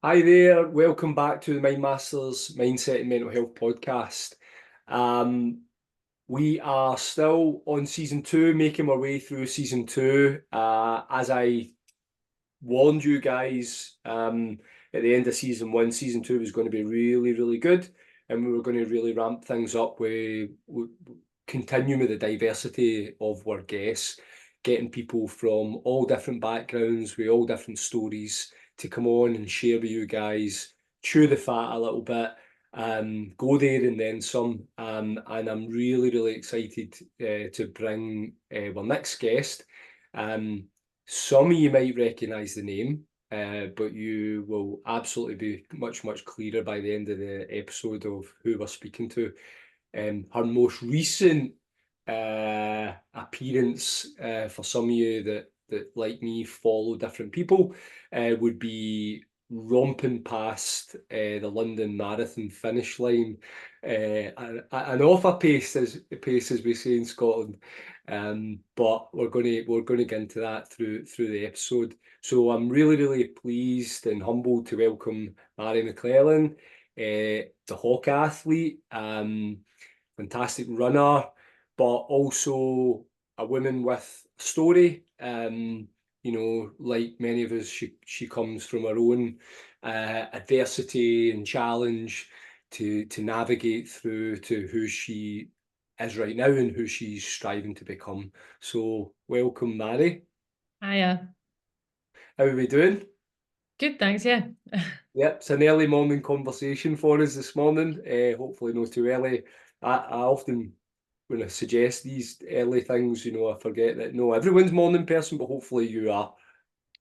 Hi there, welcome back to the Mind Masters Mindset and Mental Health podcast. Um, we are still on season two, making our way through season two. As I warned you guys at the end of season one, season two was going to be really, really good, and we were going to really ramp things up. We continue with the diversity of our guests, getting people from all different backgrounds, with all different stories to come on and share with you guys, chew the fat a little bit, go there and then some. And I'm really, really excited to bring our next guest. Um, some of you might recognise the name, but you will absolutely be much, much clearer by the end of the episode of who we're speaking to. Her most recent appearance, for some of you that like me follow different people, would be romping past the London Marathon finish line, an off a pace as we say in Scotland. But we're going to get into that through the episode. So I'm really, really pleased and humbled to welcome Mhairi Maclennan, the Hawk athlete, fantastic runner, but also a woman with a story. Like many of us, she comes from her own adversity and challenge to navigate through to who she is right now and who she's striving to become. So welcome, Mhairi. Hiya. How are we doing? Good, thanks. Yeah. Yep, it's an early morning conversation for us this morning. Hopefully not too early. I often when I suggest these early things, I forget that no, everyone's morning person, but hopefully you are.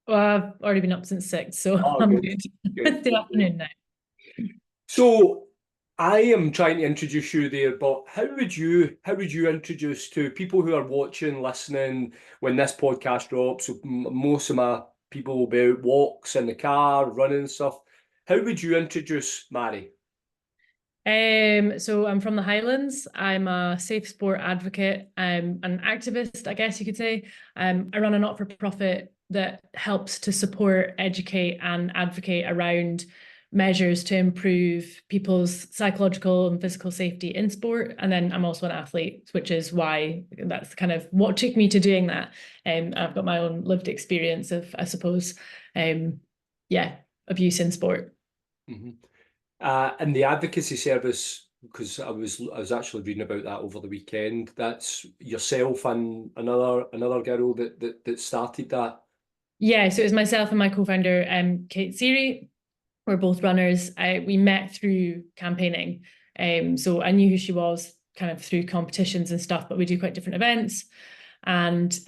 Well, I've already been up since 6, so Oh, I'm good, good. good, It's the good, good. afternoon now. So I am trying to introduce you there, but how would you introduce to people who are watching, listening when this podcast drops? So most of my people will be out walks in the car, running and stuff. How would you introduce Mhairi? So I'm from the Highlands. I'm a safe sport advocate, an activist, I guess you could say. I run a not-for-profit that helps to support, educate, and advocate around measures to improve people's psychological and physical safety in sport. And then I'm also an athlete, which is why that's kind of what took me to doing that. I've got my own lived experience of, I suppose, um, yeah, abuse in sport. Mhm. And the advocacy service, because I was actually reading about that over the weekend. That's yourself and another girl that started that. Yeah, so it was myself and my co-founder, Kate Seary. We're both runners. We met through campaigning. So I knew who she was kind of through competitions and stuff, but we do quite different events. And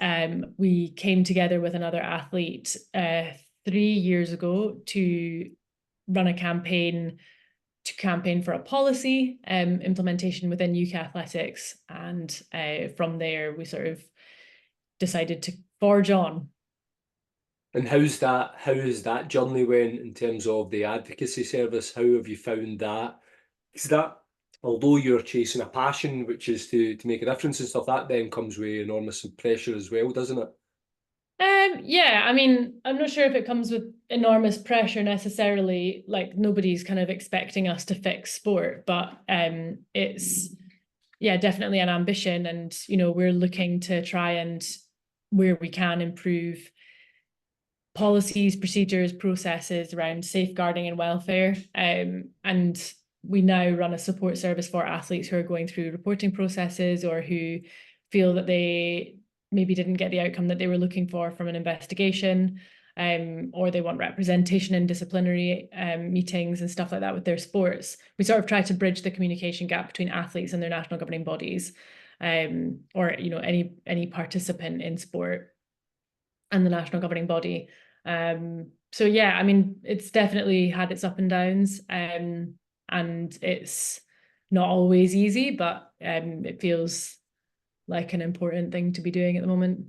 we came together with another athlete 3 years ago to run a campaign for a policy implementation within UK athletics. And from there, we sort of decided to forge on. And how has that journey went in terms of the advocacy service? How have you found that? Because that, although you're chasing a passion, which is to make a difference and stuff, that then comes with enormous pressure as well, doesn't it? Yeah, I mean, I'm not sure if it comes with enormous pressure necessarily. Like nobody's kind of expecting us to fix sport, but it's yeah, definitely an ambition, and we're looking to try and where we can improve policies, procedures, processes around safeguarding and welfare. And we now run a support service for athletes who are going through reporting processes or who feel that they maybe didn't get the outcome that they were looking for from an investigation, or they want representation in disciplinary meetings and stuff like that with their sports. We sort of try to bridge the communication gap between athletes and their national governing bodies, or any participant in sport and the national governing body. So yeah, I mean, it's definitely had its up and downs, and it's not always easy, but it feels like an important thing to be doing at the moment.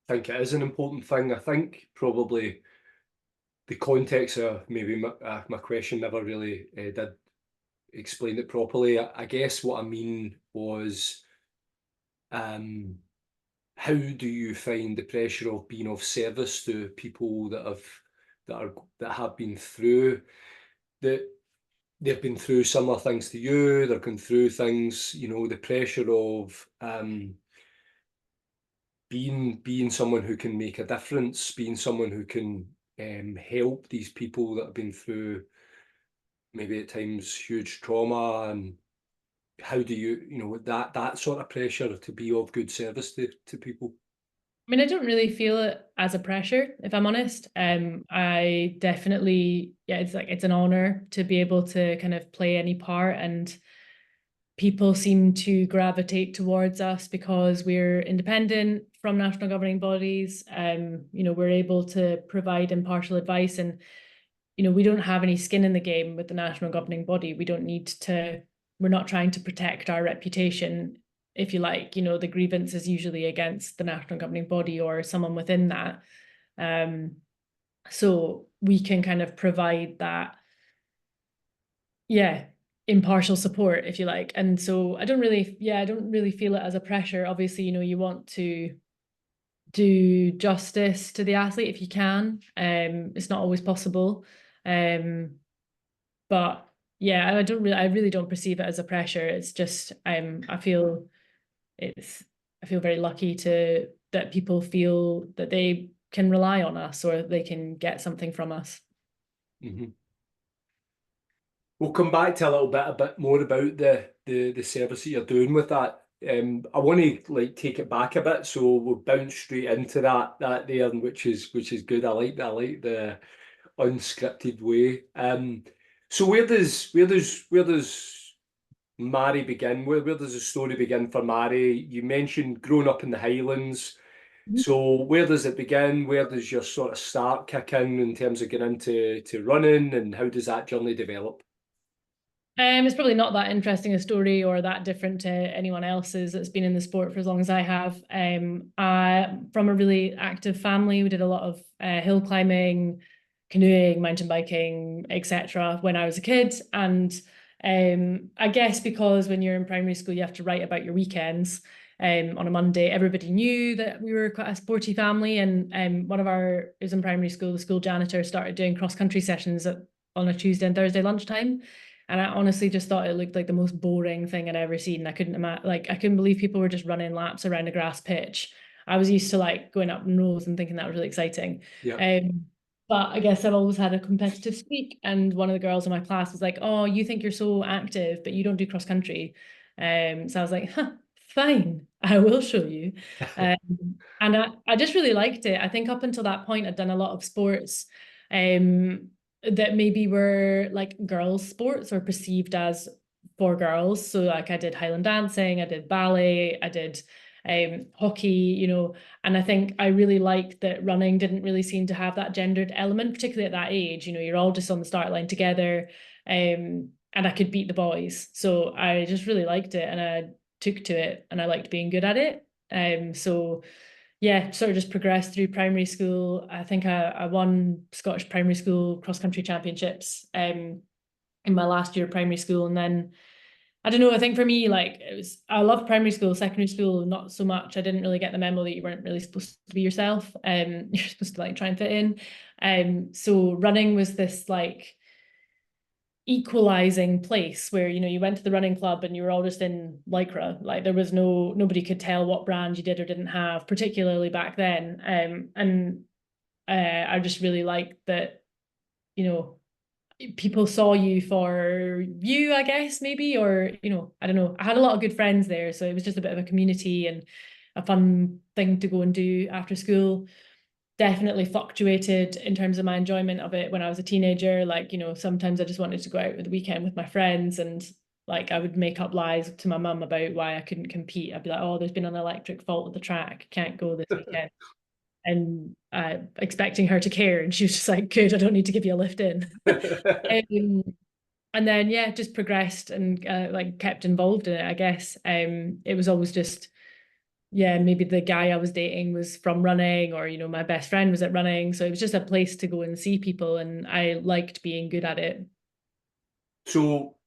I think it is an important thing. I think probably the context of maybe my question never really did explain it properly. I guess what I mean was, um, how do you find the pressure of being of service to people that have that have been through that they've been through similar things to you. They're going through things, the pressure of being someone who can make a difference, being someone who can help these people that have been through maybe at times huge trauma. And how do you, that sort of pressure to be of good service to people? I mean, I don't really feel it as a pressure, if I'm honest. I definitely, yeah, it's an honor to be able to kind of play any part, and people seem to gravitate towards us because we're independent from national governing bodies. We're able to provide impartial advice, and we don't have any skin in the game with the national governing body. We don't need to. We're not trying to protect our reputation, if you like. The grievance is usually against the national governing body or someone within that. So we can kind of provide that, yeah, impartial support, if you like. And so I don't really feel it as a pressure. Obviously, you want to do justice to the athlete if you can. It's not always possible. But yeah, I really don't perceive it as a pressure. It's just I feel very lucky that people feel that they can rely on us or they can get something from us. Mm-hmm. We'll come back to a bit more about the service that you're doing with that. I want to take it back a bit, so we'll bounce straight into that there, which is good. I like that. I like the unscripted way. So where does Mhairi begin? Where does the story begin for Mhairi? You mentioned growing up in the Highlands. So where does it begin? Where does your sort of start kick in terms of getting into running, and how does that journey develop? It's probably not that interesting a story or that different to anyone else's that's been in the sport for as long as I have. I'm from a really active family. We did a lot of hill climbing, canoeing, mountain biking, etc. when I was a kid. And I guess because when you're in primary school, you have to write about your weekends. On a Monday, everybody knew that we were quite a sporty family. And it was in primary school, the school janitor started doing cross country sessions on a Tuesday and Thursday lunchtime. And I honestly just thought it looked like the most boring thing I'd ever seen. I couldn't believe people were just running laps around a grass pitch. I was used to going up in rows and thinking that was really exciting. Yeah. But I guess I've always had a competitive streak. And one of the girls in my class was like, "Oh, you think you're so active, but you don't do cross country." So I was like, "Huh, fine, I will show you." Um, and I just really liked it. I think up until that point, I'd done a lot of sports. That maybe were like girls' sports or perceived as for girls. So like I did Highland dancing, I did ballet, I did hockey, and I think I really liked that running didn't really seem to have that gendered element, particularly at that age. You're all just on the start line together, and I could beat the boys. So I just really liked it, and I took to it, and I liked being good at it. So yeah, sort of just progressed through primary school. I think I won Scottish primary school cross country championships in my last year of primary school. And then I don't know, I think for me, I loved primary school, secondary school, not so much. I didn't really get the memo that you weren't really supposed to be yourself. You're supposed to try and fit in. So running was this equalizing place where you went to the running club and you were all just in lycra. There was nobody could tell what brand you did or didn't have, particularly back then. And I just really liked that people saw you for you, I guess, maybe, or I don't know. I had a lot of good friends there, so it was just a bit of a community and a fun thing to go and do after school. Definitely fluctuated in terms of my enjoyment of it when I was a teenager. Sometimes I just wanted to go out with the weekend with my friends, and I would make up lies to my mum about why I couldn't compete. I'd be like, "Oh, there's been an electric fault at the track, can't go this weekend." And expecting her to care, and she was just like, "Good, I don't need to give you a lift in." And then yeah, just progressed and kept involved in it, I guess. It was always just, yeah, maybe the guy I was dating was from running, or my best friend was at running, so it was just a place to go and see people, and I liked being good at it. So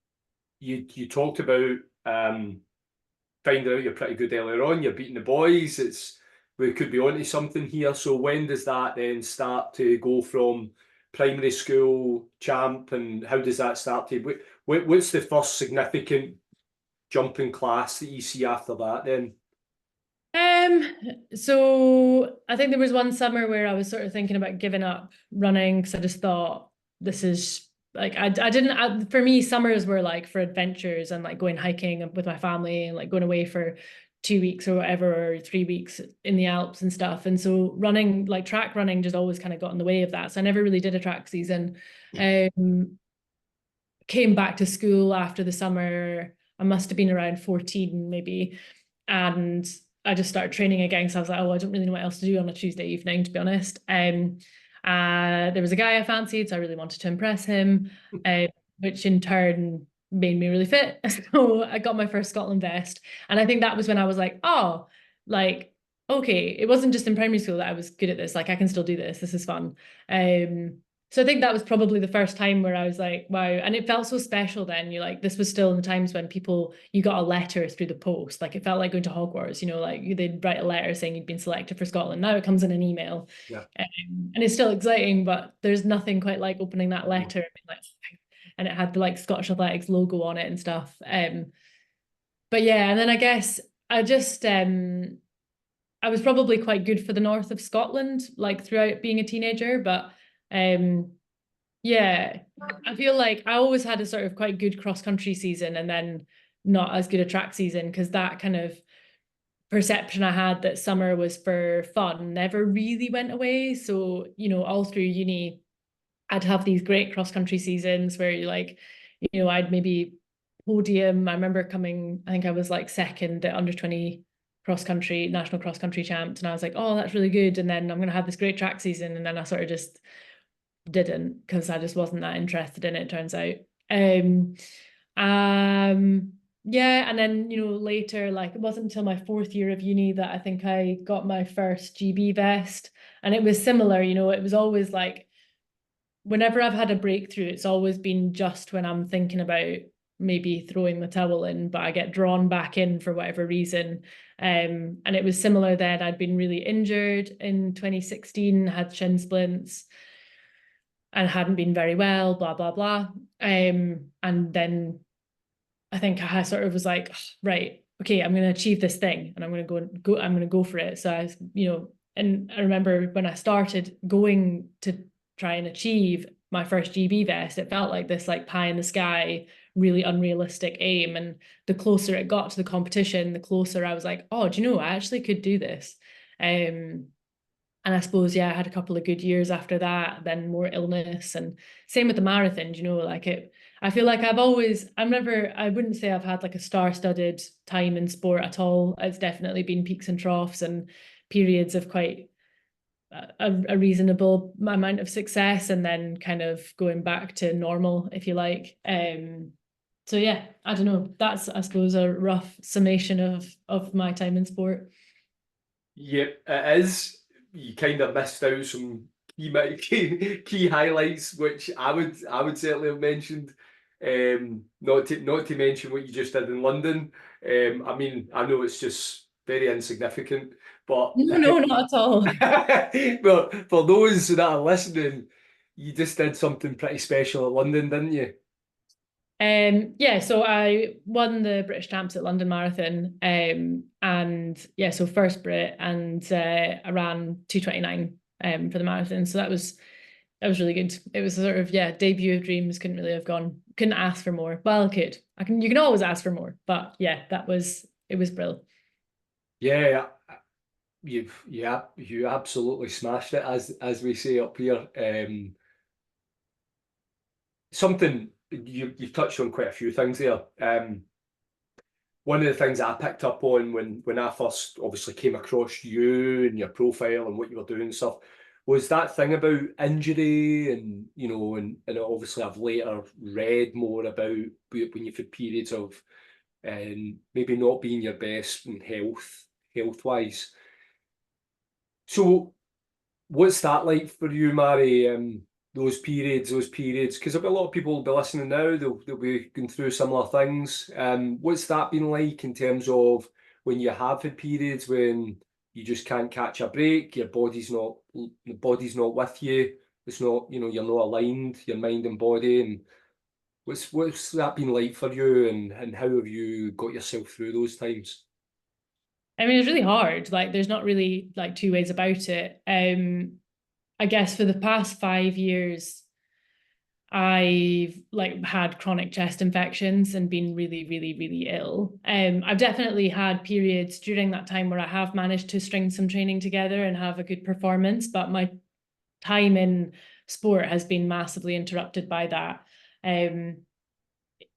you talked about finding out you're pretty good earlier on. You're beating the boys. We could be onto something here. So when does that then start to go from primary school champ, and how does that start to what's the first significant jumping class that you see after that then? So I think there was one summer where I was sort of thinking about giving up running because I just thought this is like I didn't for me summers were like for adventures and like going hiking with my family and like going away for 2 weeks or whatever or 3 weeks in the Alps and stuff. And so running, like track running, just always kind of got in the way of that. So I never really did a track season. Came back to school after the summer. I must have been around 14 maybe. And I just started training again. So I was like, oh, I don't really know what else to do on a Tuesday evening, to be honest. There was a guy I fancied, so I really wanted to impress him, which in turn made me really fit. So I got my first Scotland vest. And I think that was when I was like, oh, like, okay, it wasn't just in primary school that I was good at this. Like, I can still do this. This is fun. So I think that was probably the first time where I was like, wow. And it felt so special then. You like, this was still in the times when you got a letter through the post. Like it felt like going to Hogwarts, like they'd write a letter saying you'd been selected for Scotland. Now it comes in an email. Yeah. And it's still exciting, but there's nothing quite like opening that letter and it had the like Scottish Athletics logo on it and stuff. But yeah, and then I guess I just I was probably quite good for the north of Scotland, like throughout being a teenager, but yeah, I feel like I always had a sort of quite good cross country season and then not as good a track season because that kind of perception I had that summer was for fun never really went away. So, all through uni, I'd have these great cross country seasons where I'd maybe podium. I remember I think I was like second at under 20 cross country, national cross country champs. And I was like, oh, that's really good. And then I'm going to have this great track season. And then I sort of just didn't because I just wasn't that interested in it, turns out. Yeah, and then later, like it wasn't until my fourth year of uni that I think I got my first GB vest, and it was similar. It was always like whenever I've had a breakthrough, it's always been just when I'm thinking about maybe throwing the towel in, but I get drawn back in for whatever reason. And it was similar then. I'd been really injured in 2016, had shin splints and hadn't been very well, blah, blah, blah. And then I think I sort of was like, right, okay, I'm going to achieve this thing and I'm going to I'm going to go for it. So and I remember when I started going to try and achieve my first GB vest, it felt like this like pie in the sky, really unrealistic aim. And the closer it got to the competition, the closer I was like, oh, do you know, I actually could do this. And I suppose, yeah, I had a couple of good years after that, then more illness. And same with the marathon, I feel like I wouldn't say I've had like a star-studded time in sport at all. It's definitely been peaks and troughs and periods of quite a reasonable amount of success and then kind of going back to normal, if you like. So yeah, I don't know. That's, I suppose, a rough summation of my time in sport. Yep, it is. You kind of missed out some key highlights, which I would certainly have mentioned. Not to mention what you just did in London. I mean, I know it's just very insignificant, but No, not at all. but for those that are listening, you just did something pretty special at London, didn't you? Yeah, so I won the British Champs at London Marathon, and yeah, so first Brit, and I ran 2:29 for the marathon. So that was really good. It was sort of, yeah, debut of dreams. Couldn't ask for more. Well, you can always ask for more, but yeah, it was brilliant. Yeah, you absolutely smashed it, as we say up here. Something you've touched on quite a few things there. One of the things I picked up on when I first obviously came across you and your profile and what you were doing and stuff was that thing about injury and obviously I've later read more about when you've had periods of maybe not being your best in health wise. So what's that like for you, Mhairi? Those periods, because there'll be a lot of people will be listening now. They'll be going through similar things. What's that been like in terms of when you have had periods when you just can't catch a break, the body's not with you, it's not, you're not aligned, your mind and body. And what's that been like for you, and how have you got yourself through those times? I mean, it's really hard. Like, there's not really like two ways about it. I guess for the past 5 years, I've like had chronic chest infections and been really, really, really ill. I've definitely had periods during that time where I have managed to string some training together and have a good performance, but my time in sport has been massively interrupted by that.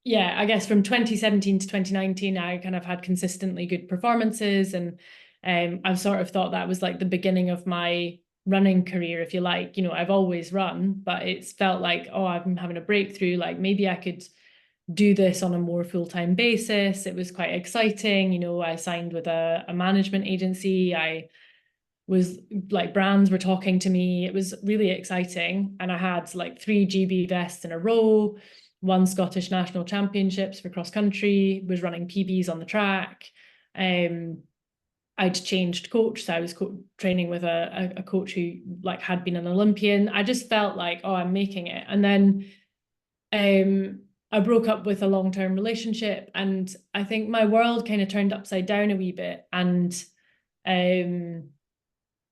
Yeah, I guess from 2017 to 2019, I kind of had consistently good performances, and I've sort of thought that was like the beginning of my running career, if you like. I've always run, but it's felt like, oh, I'm having a breakthrough. Like maybe I could do this on a more full-time basis. It was quite exciting. I signed with a management agency. I was like, brands were talking to me. It was really exciting. And I had like 3 GB vests in a row, won Scottish national championships for cross country, was running PBs on the track. I'd changed coach, so I was training with a coach who like had been an Olympian. I just felt like, oh, I'm making it. And then I broke up with a long-term relationship, and I think my world kind of turned upside down a wee bit. And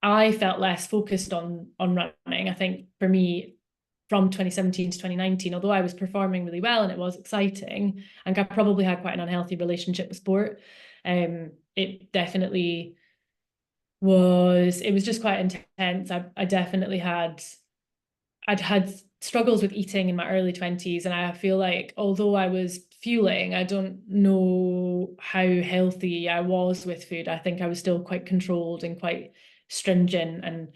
I felt less focused on running. I think for me, from 2017 to 2019, although I was performing really well and it was exciting, and I probably had quite an unhealthy relationship with sport, it definitely was, it was just quite intense. I definitely I'd had struggles with eating in my early 20s, and I feel like although I was fueling, I don't know how healthy I was with food. I think I was still quite controlled and quite stringent, and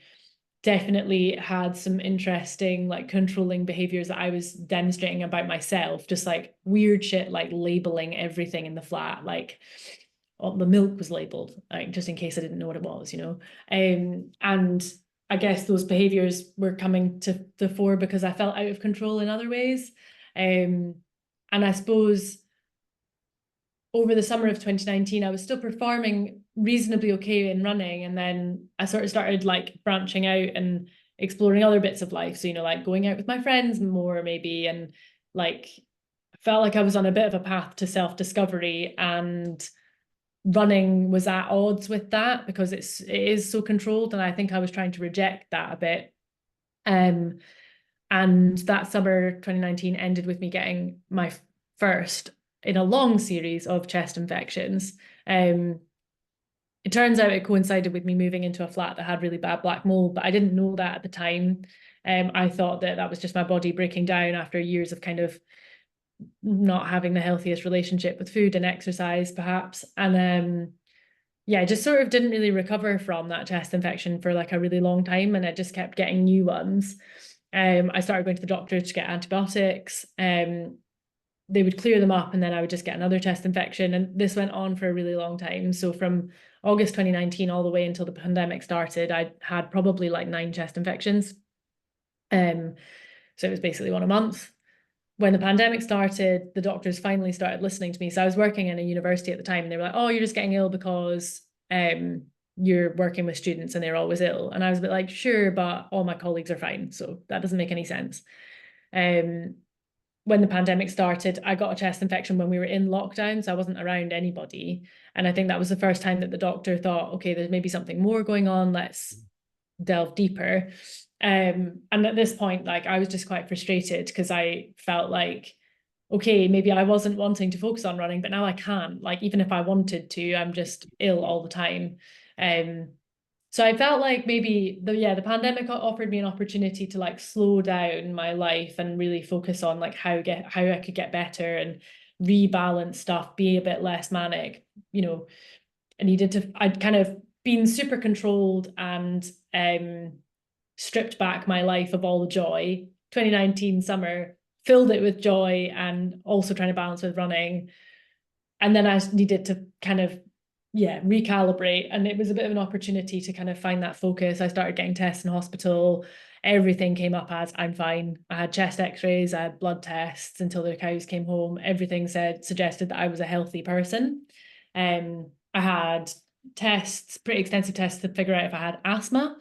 definitely had some interesting like controlling behaviors that I was demonstrating about myself, just like weird shit like labeling everything in the flat, like the milk was labeled, like just in case I didn't know what it was, and I guess those behaviors were coming to the fore because I felt out of control in other ways. And I suppose over the summer of 2019, I was still performing reasonably okay in running. And then I sort of started like branching out and exploring other bits of life. So, like going out with my friends more maybe, and like felt like I was on a bit of a path to self-discovery, and running was at odds with that because it is so controlled. And I think I was trying to reject that a bit. And that summer 2019 ended with me getting my first in a long series of chest infections. It turns out it coincided with me moving into a flat that had really bad black mold, but I didn't know that at the time. I thought that was just my body breaking down after years of kind of not having the healthiest relationship with food and exercise, perhaps. And yeah, I just sort of didn't really recover from that chest infection for like a really long time, and I just kept getting new ones. I started going to the doctor to get antibiotics. They would clear them up, and then I would just get another chest infection. And this went on for a really long time. So from August 2019 all the way until the pandemic started, I had probably like 9 chest infections. So it was basically one a month. When the pandemic started, the doctors finally started listening to me. So I was working in a university at the time, and they were like, oh, you're just getting ill because you're working with students and they're always ill. And I was a bit like, sure, but all my colleagues are fine. So that doesn't make any sense. When the pandemic started, I got a chest infection when we were in lockdown, so I wasn't around anybody. And I think that was the first time that the doctor thought, okay, there's maybe something more going on. Let's delve deeper. And at this point, like I was just quite frustrated because I felt like, okay, maybe I wasn't wanting to focus on running, but now I can't. Like even if I wanted to, I'm just ill all the time. So I felt like maybe the pandemic offered me an opportunity to like slow down my life and really focus on like how I could get better and rebalance stuff, be a bit less manic. I'd kind of been super controlled and stripped back my life of all the joy. 2019 summer filled it with joy and also trying to balance with running. And then I needed to kind of recalibrate, and it was a bit of an opportunity to kind of find that focus. I started getting tests in hospital. Everything came up as I'm fine. I had chest x-rays, I had blood tests until the cows came home. Everything suggested that I was a healthy person. I had tests, pretty extensive tests to figure out if I had asthma.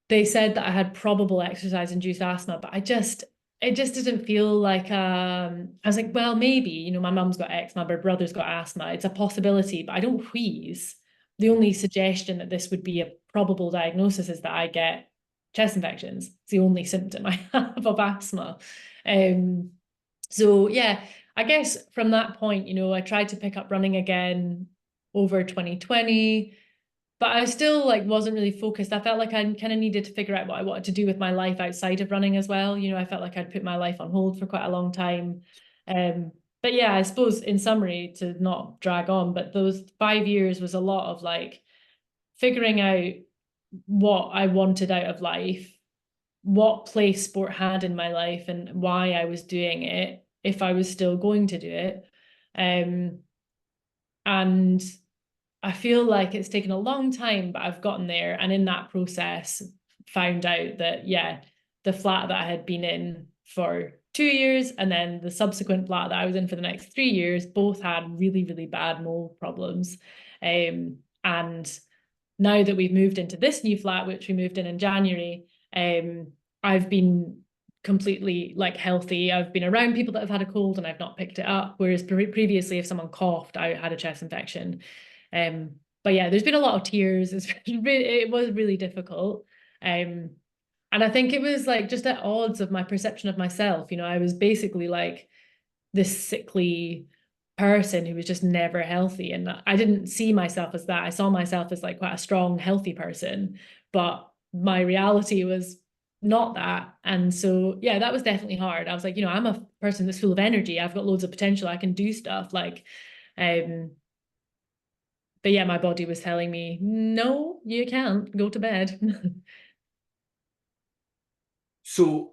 they said that I had probable exercise-induced asthma, but it just didn't feel like I was like, well, maybe, you know, my mum's got eczema, my brother's got asthma. It's a possibility, but I don't wheeze. The only suggestion that this would be a probable diagnosis is that I get chest infections. It's the only symptom I have of asthma. So yeah, I guess from that point, you know, I tried to pick up running again over 2020, but I still like wasn't really focused. I felt like I kind of needed to figure out what I wanted to do with my life outside of running as well. You know, I felt like I'd put my life on hold for quite a long time. But yeah, I suppose in summary, to not drag on, but those 5 years was a lot of like figuring out what I wanted out of life, what place sport had in my life, and why I was doing it, if I was still going to do it. And I feel like it's taken a long time, but I've gotten there. And in that process, found out that, yeah, the flat that I had been in for 2 years and then the subsequent flat that I was in for the next 3 years both had really, really bad mold problems. And now that we've moved into this new flat, which we moved in January, I've been completely like healthy. I've been around people that have had a cold and I've not picked it up. Whereas previously, if someone coughed, I had a chest infection. But yeah, there's been a lot of tears. It was really difficult. And I think it was like just at odds of my perception of myself. You know, I was basically like this sickly person who was just never healthy. And I didn't see myself as that. I saw myself as like quite a strong, healthy person. But my reality was not that. And so, yeah, that was definitely hard. I was like, you know, I'm a person that's full of energy. I've got loads of potential. I can do stuff. Like, but yeah, my body was telling me, no, you can't go to bed. So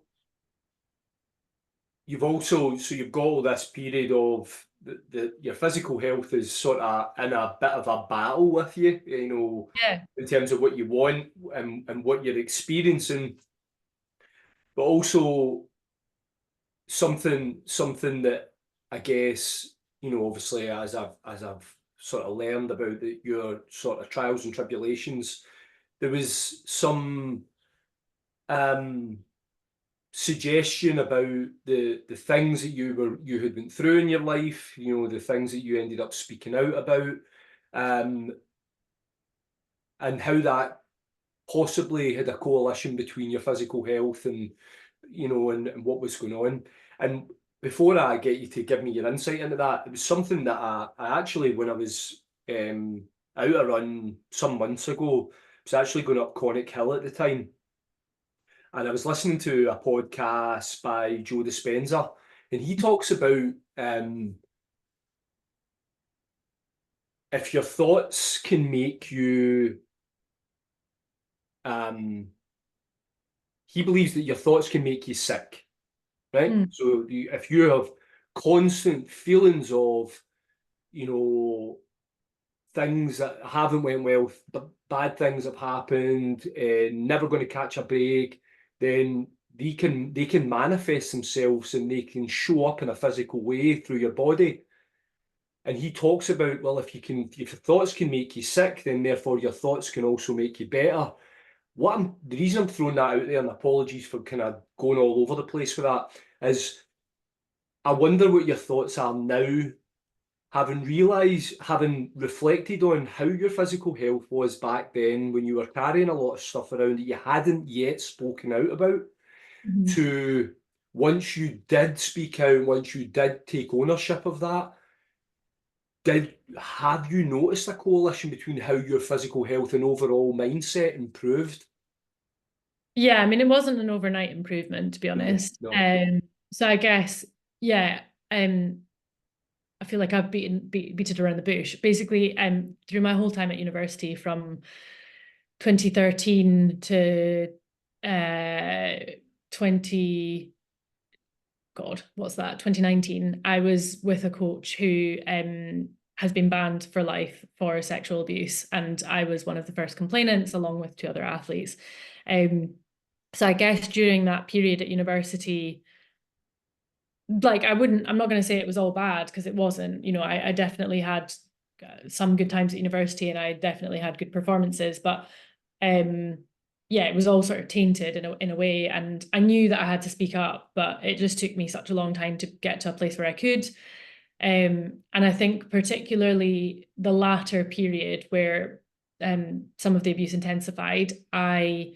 you've got all this period of your physical health is sort of in a bit of a battle with you, you know, Yeah. in terms of what you want and what you're experiencing, but also something that I guess, you know, obviously as I've sort of learned about your sort of trials and tribulations, there was some um suggestion about the things that you had been through in your life, you know, the things that you ended up speaking out about, um, and how that possibly had a coalition between your physical health and you know and what was going on. And before I get you to give me your insight into that, it was something that I actually, when I was out a run some months ago, was actually going up Conic Hill at the time, and I was listening to a podcast by Joe Dispenza, and he talks about if your thoughts can make you, um, he believes that your thoughts can make you sick, right? Mm. So if you have constant feelings of, you know, things that haven't went well, bad things have happened, never going to catch a break, then they can manifest themselves and they can show up in a physical way through your body. And he talks about, well, if your thoughts can make you sick, then therefore your thoughts can also make you better. The reason I'm throwing that out there, and apologies for kind of going all over the place with that, is I wonder what your thoughts are now, having reflected on how your physical health was back then when you were carrying a lot of stuff around that you hadn't yet spoken out about, Mhm. to once you did speak out, once you did take ownership of that, have you noticed a correlation between how your physical health and overall mindset improved? Yeah, I mean, it wasn't an overnight improvement, to be No, honest. no. So I guess, yeah, I feel like I've beaten around the bush. Basically, through my whole time at university from 2013 to 20 God, what's that? 2019, I was with a coach who has been banned for life for sexual abuse. And I was one of the first complainants, along with two other athletes. So I guess during that period at university, like I'm not going to say it was all bad, because it wasn't. You know, I definitely had some good times at university and I definitely had good performances, but um yeah, it was all sort of tainted in a way. And I knew that I had to speak up, but it just took me such a long time to get to a place where I could. And I think particularly the latter period where some of the abuse intensified, I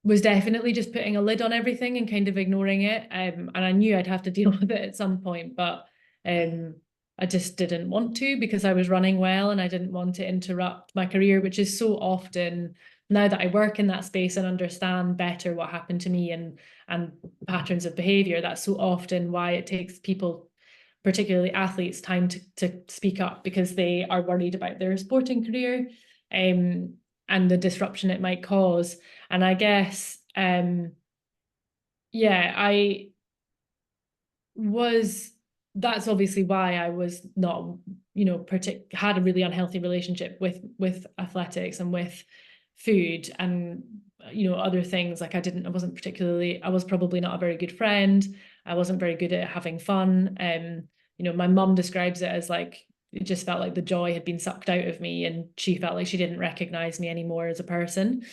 was definitely just putting a lid on everything and kind of ignoring it. And I knew I'd have to deal with it at some point, but I just didn't want to, because I was running well and I didn't want to interrupt my career, which is so often, now that I work in that space and understand better what happened to me and patterns of behavior, that's so often why it takes people, particularly athletes, time to speak up, because they are worried about their sporting career and the disruption it might cause. And I guess yeah, that's obviously why I was not, had a really unhealthy relationship with athletics and with food and other things. Like I was probably not a very good friend. I wasn't very good at having fun. My mum describes it as like, it just felt like the joy had been sucked out of me, and she felt like she didn't recognize me anymore as a person.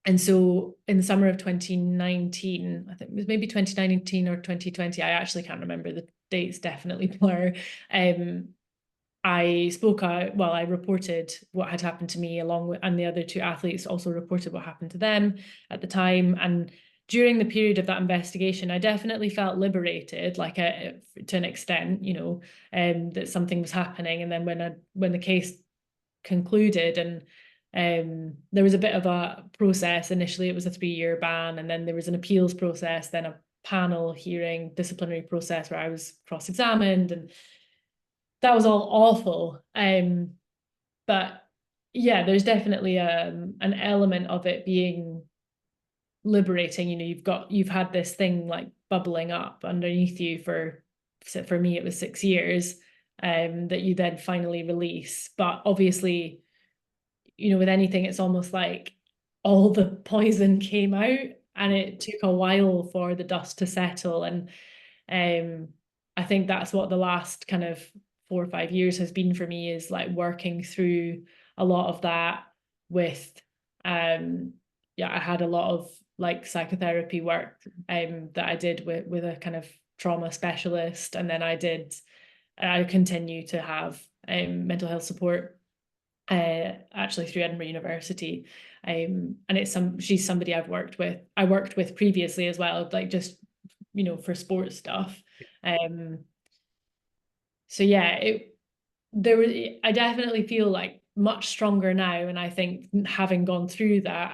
And so in the summer of 2019, I think it was maybe 2019 or 2020, I actually can't remember, the dates definitely blur. I spoke out, well, I reported what had happened to me, along with, and the other two athletes also reported what happened to them at the time. And during the period of that investigation, I definitely felt liberated, like to an extent, that something was happening. And then when the case concluded, and there was a bit of a process. Initially, it was a 3-year ban, and then there was an appeals process, then a panel hearing, disciplinary process where I was cross-examined, and that was all awful. But yeah, there's definitely an element of it being liberating. You've had this thing like bubbling up underneath you for me it was 6 years, that you then finally release. But obviously, with anything, it's almost like all the poison came out, and it took a while for the dust to settle. And I think that's what the last kind of 4 or 5 years has been for me, is like working through a lot of that with I had a lot of like psychotherapy work that I did with a kind of trauma specialist, and then I continue to have mental health support actually through Edinburgh University. And she's somebody I worked with previously as well, like just for sports stuff. So yeah, I definitely feel like much stronger now, and I think having gone through that,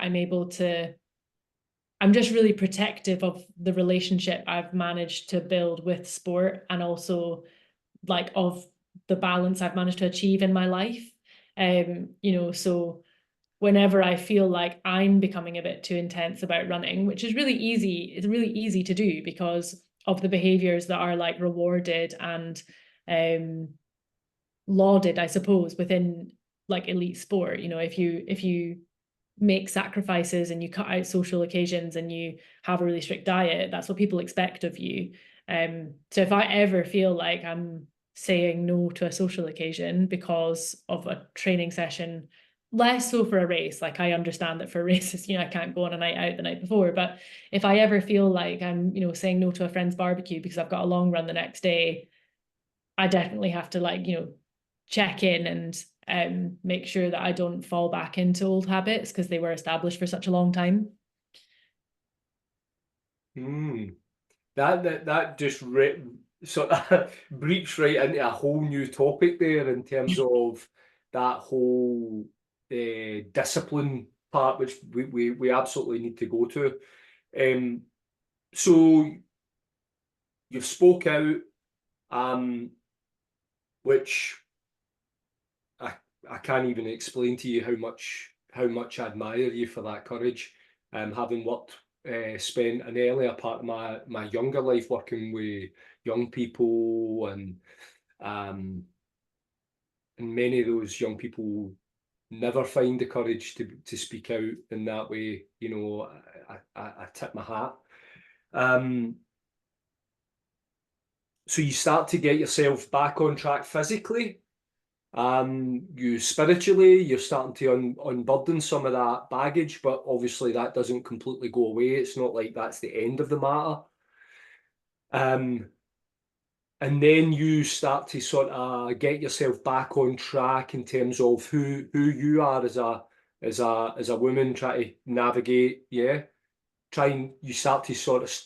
I'm just really protective of the relationship I've managed to build with sport, and also like of the balance I've managed to achieve in my life. So whenever I feel like I'm becoming a bit too intense about running, which is really easy, it's really easy to do because of the behaviors that are like rewarded and lauded, I suppose, within like elite sport. If you make sacrifices and you cut out social occasions and you have a really strict diet, that's what people expect of you. So if I ever feel like I'm saying no to a social occasion because of a training session, less so for a race, like I understand that for races, I can't go on a night out the night before, but if I ever feel like I'm, saying no to a friend's barbecue because I've got a long run the next day, I definitely have to like, check in and make sure that I don't fall back into old habits because they were established for such a long time. That just sort of breach right into a whole new topic there in terms of that whole discipline part, which we absolutely need to go to. So you've spoke out, which I can't even explain to you how much I admire you for that courage. Having spent an earlier part of my younger life working with young people, and many of those young people never find the courage to speak out in that way. I tip my hat. So you start to get yourself back on track physically. You spiritually, you're starting to unburden some of that baggage, but obviously that doesn't completely go away. It's not like that's the end of the matter. Um, and then you start to sort of get yourself back on track in terms of who you are as a woman, try to navigate, yeah. You start to sort of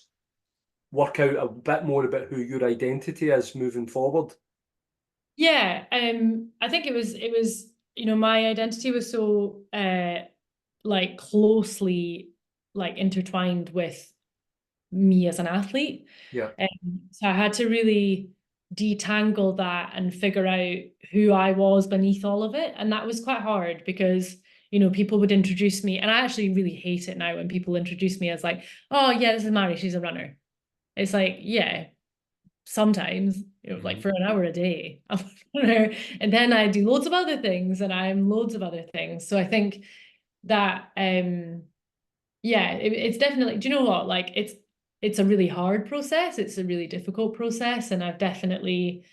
work out a bit more about who your identity is moving forward. Yeah, I think it was, my identity was so like closely like intertwined with me as an athlete. Yeah. So I had to really detangle that and figure out who I was beneath all of it. And that was quite hard because, people would introduce me, and I actually really hate it now when people introduce me as like, oh yeah, this is Mhairi, she's a runner. It's like, yeah, sometimes, like Mhm. for an hour a day, I'm a runner. And then I do loads of other things and I'm loads of other things. So I think that yeah, it's definitely, do you know what? Like it's a really hard process. It's a really difficult process. And I've definitely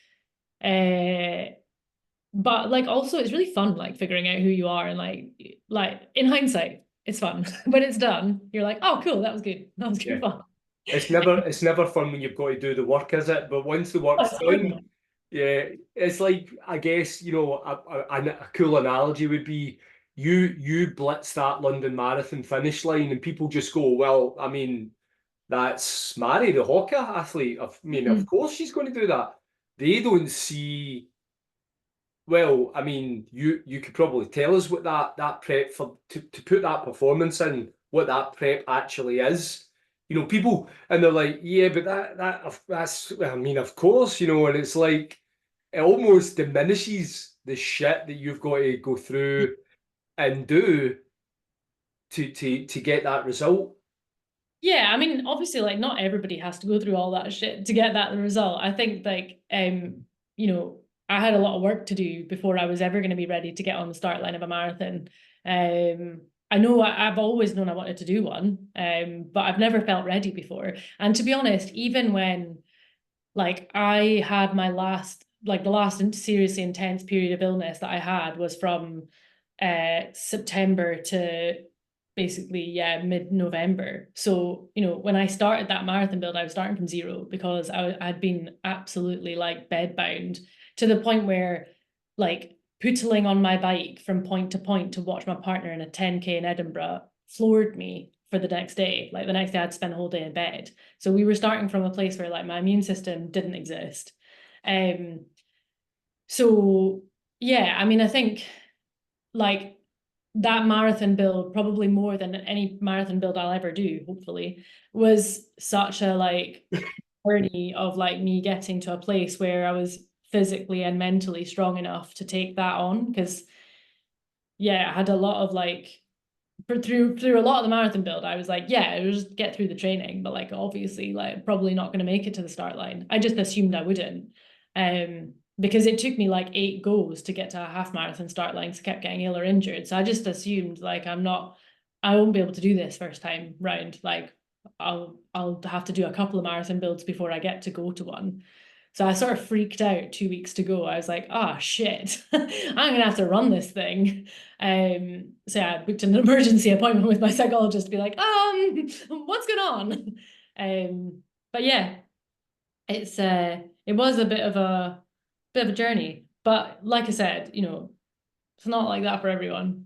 but like also it's really fun like figuring out who you are and like in hindsight, it's fun. When it's done, you're like, oh cool, that was good. That was Yeah. good fun. It's never fun when you've got to do the work, is it? But once the Oh, work's it's hard done, though. yeah, it's like I guess a cool analogy would be you blitz that London Marathon finish line, and people just go, well, I mean, that's Mhairi, the hockey athlete. I mean, of Mhm. course she's going to do that. They don't see. Well, I mean, you could probably tell us what that prep for to put that performance in, what that prep actually is. People and they're like, yeah, but that's I mean, of course, and it's like it almost diminishes the shit that you've got to go through and do to get that result. Yeah, I mean, obviously, like not everybody has to go through all that shit to get that result. I think like I had a lot of work to do before I was ever going to be ready to get on the start line of a marathon. I know I've always known I wanted to do one, but I've never felt ready before. And to be honest, even when like I had my last like the last seriously intense period of illness that I had was from September to basically yeah mid-November. So when I started that marathon build, I was starting from zero because I'd been absolutely like bedbound to the point where like pootling on my bike from point to point to watch my partner in a 10K in Edinburgh floored me for the next day. Like the next day I'd spend the whole day in bed. So we were starting from a place where like my immune system didn't exist. Um, so yeah, I mean, I think like that marathon build, probably more than any marathon build I'll ever do, hopefully, was such a like journey of like me getting to a place where I was physically and mentally strong enough to take that on. Because yeah, I had a lot of like through a lot of the marathon build, I was like, yeah, it was just get through the training, but like obviously, like probably not going to make it to the start line. I just assumed I wouldn't, because it took me like 8 goes to get to a half marathon start line. So I kept getting ill or injured, so I just assumed like I won't be able to do this first time round. Like I'll have to do a couple of marathon builds before I get to go to one. So I sort of freaked out 2 weeks to go. I was like, oh shit, I'm gonna have to run this thing. So yeah, I booked an emergency appointment with my psychologist to be like, what's going on? But yeah, it was a bit of a journey. But like I said, it's not like that for everyone.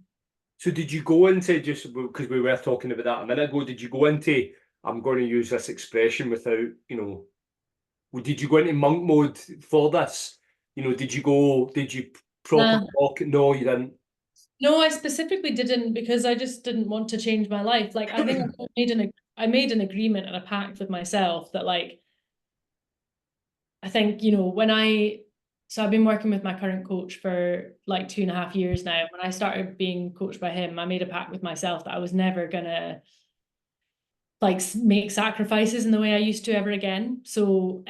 So did you go into just because we were talking about that a minute ago? Did you go into I'm going to use this expression without well, did you go into monk mode for this? Did you properly Nah. walk? No, you didn't. No, I specifically didn't because I just didn't want to change my life. Like I think I made an agreement and a pact with myself that like I think, so I've been working with my current coach for like 2.5 years now. When I started being coached by him, I made a pact with myself that I was never gonna like make sacrifices in the way I used to ever again. So,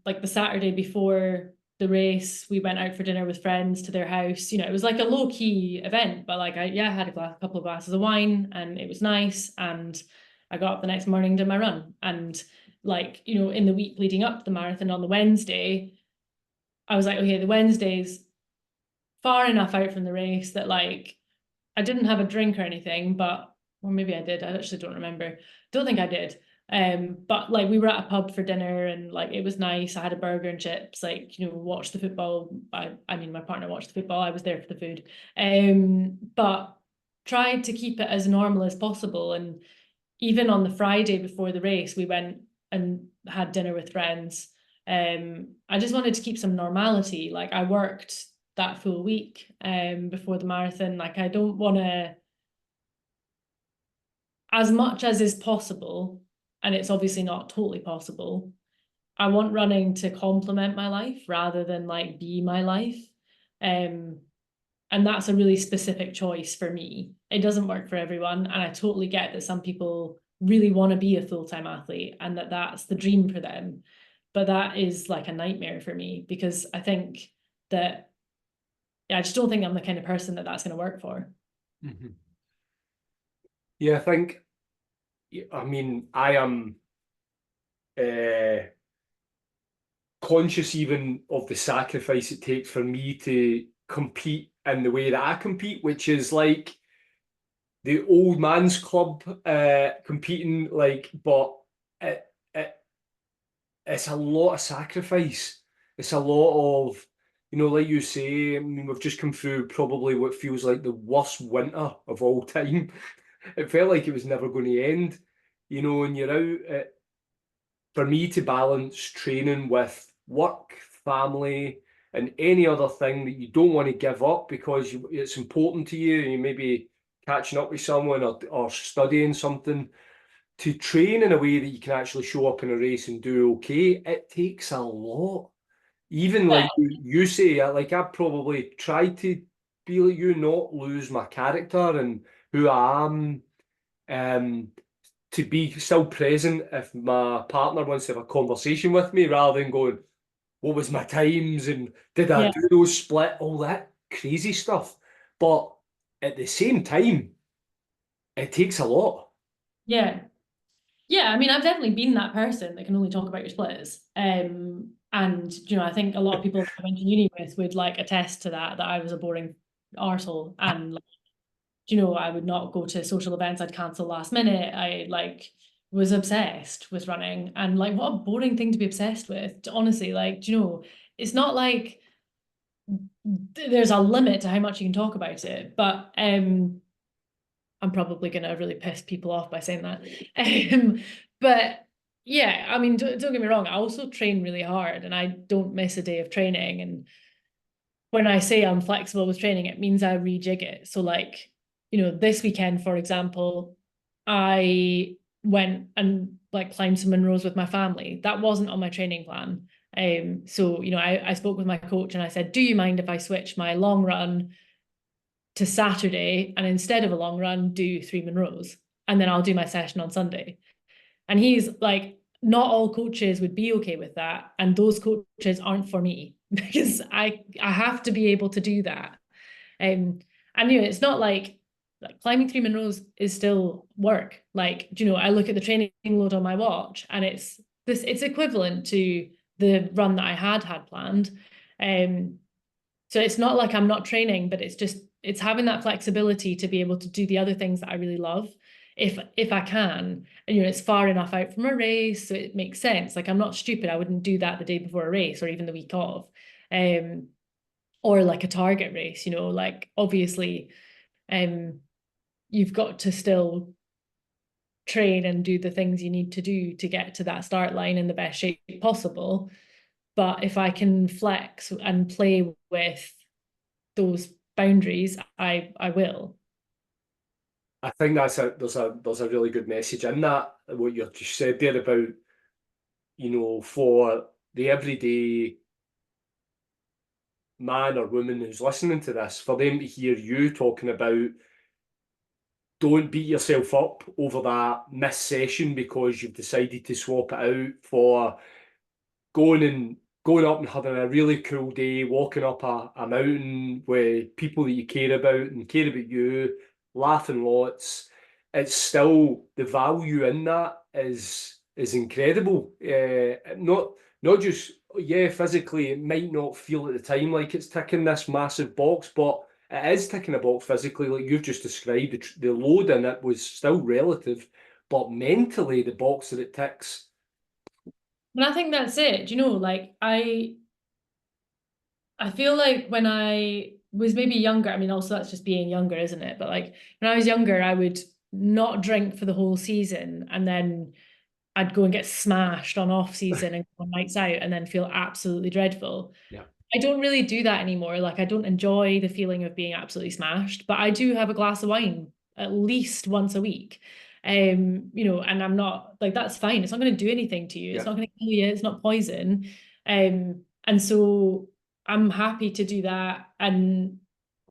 like the Saturday before the race, we went out for dinner with friends to their house. It was like a low key event, but like I had couple of glasses of wine and it was nice. And I got up the next morning, did my run, and like in the week leading up to the marathon on the Wednesday, I was like, okay, the Wednesdays far enough out from the race that like I didn't have a drink or anything, but or maybe I did. I actually don't remember. Don't think I did. But like we were at a pub for dinner and like it was nice. I had a burger and chips, like, you know, watched the football. I mean my partner watched the football. I was there for the food. But tried to keep it as normal as possible. And even on the Friday before the race, we went and had dinner with friends. I just wanted to keep some normality. Like I worked that full week before the marathon. Like I don't want to, as much as is possible, and it's obviously not totally possible, I want running to complement my life rather than like be my life. Um, and that's a really specific choice for me. It doesn't work for everyone, and I totally get that some people really want to be a full-time athlete and that that's the dream for them. But that is like a nightmare for me because I think that, yeah, I just don't think I'm the kind of person that that's going to work for. Mhm. Yeah, I think, I mean, I am conscious even of the sacrifice it takes for me to compete in the way that I compete, which is like the old man's club competing, like, but it, it it's a lot of sacrifice. It's a lot of, like you say, I mean, we've just come through probably what feels like the worst winter of all time. It felt like it was never going to end, and you're out. For me to balance training with work, family, and any other thing that you don't want to give up because it's important to you, and you may be catching up with someone or studying something, to train in a way that you can actually show up in a race and do okay, it takes a lot. Even like you say, like I probably tried to be like you, not lose my character and who I am. Um, to be still present if my partner wants to have a conversation with me rather than going, what was my times and did I Yeah, do those split, all that crazy stuff. But at the same time, it takes a lot. yeah. Yeah, I mean, I've definitely been that person that can only talk about your splitters. And you know, I think a lot of people that I went to uni with would like attest to that I was a boring arsehole and like, you know, I would not go to social events, I'd cancel last minute. I like was obsessed with running and like what a boring thing to be obsessed with. Honestly, like, do you know, it's not like there's a limit to how much you can talk about it, but I'm probably going to really piss people off by saying that. But yeah, I mean, don't get me wrong. I also train really hard and I don't miss a day of training. And when I say I'm flexible with training, it means I rejig it. So like, you know, this weekend, for example, I went and like climbed some Munros with my family. That wasn't on my training plan. So, you know, I spoke with my coach and I said, do you mind if I switch my long run to Saturday and instead of a long run, do 3 Munros? And then I'll do my session on Sunday. And he's like, not all coaches would be okay with that. And those coaches aren't for me because I have to be able to do that. And you know, it's not like climbing 3 Munros is still work. Like, you know, I look at the training load on my watch and it's equivalent to the run that I had planned. Um, so it's not like I'm not training, but it's having that flexibility to be able to do the other things that I really love if I can. And you know, it's far enough out from a race, so it makes sense. Like I'm not stupid. I wouldn't do that the day before a race or even the week of. Um, or like a target race, you know, like obviously um you've got to still train and do the things you need to do to get to that start line in the best shape possible. But if I can flex and play with those boundaries, I will. I think there's a really good message in that, what you just said there about, for the everyday man or woman who's listening to this, for them to hear you talking about don't beat yourself up over that missed session because you've decided to swap it out for going up and having a really cool day, walking up a mountain with people that you care about and care about you, laughing lots. It's still the value in that is incredible. Not just yeah, physically it might not feel at the time like it's ticking this massive box, but it is ticking a box physically, like you've just described. The load in it was still relative, but mentally the box that it ticks. And I think that's it. Do you know, like I feel like when I was maybe younger, I mean, also that's just being younger, isn't it? But like when I was younger, I would not drink for the whole season, and then I'd go and get smashed on off season and go on nights out and then feel absolutely dreadful. Yeah, I don't really do that anymore. Like I don't enjoy the feeling of being absolutely smashed, but I do have a glass of wine at least once a week. And I'm not like that's fine. It's not going to do anything to you. It's yeah, not going to kill you. It's not poison. And so I'm happy to do that. And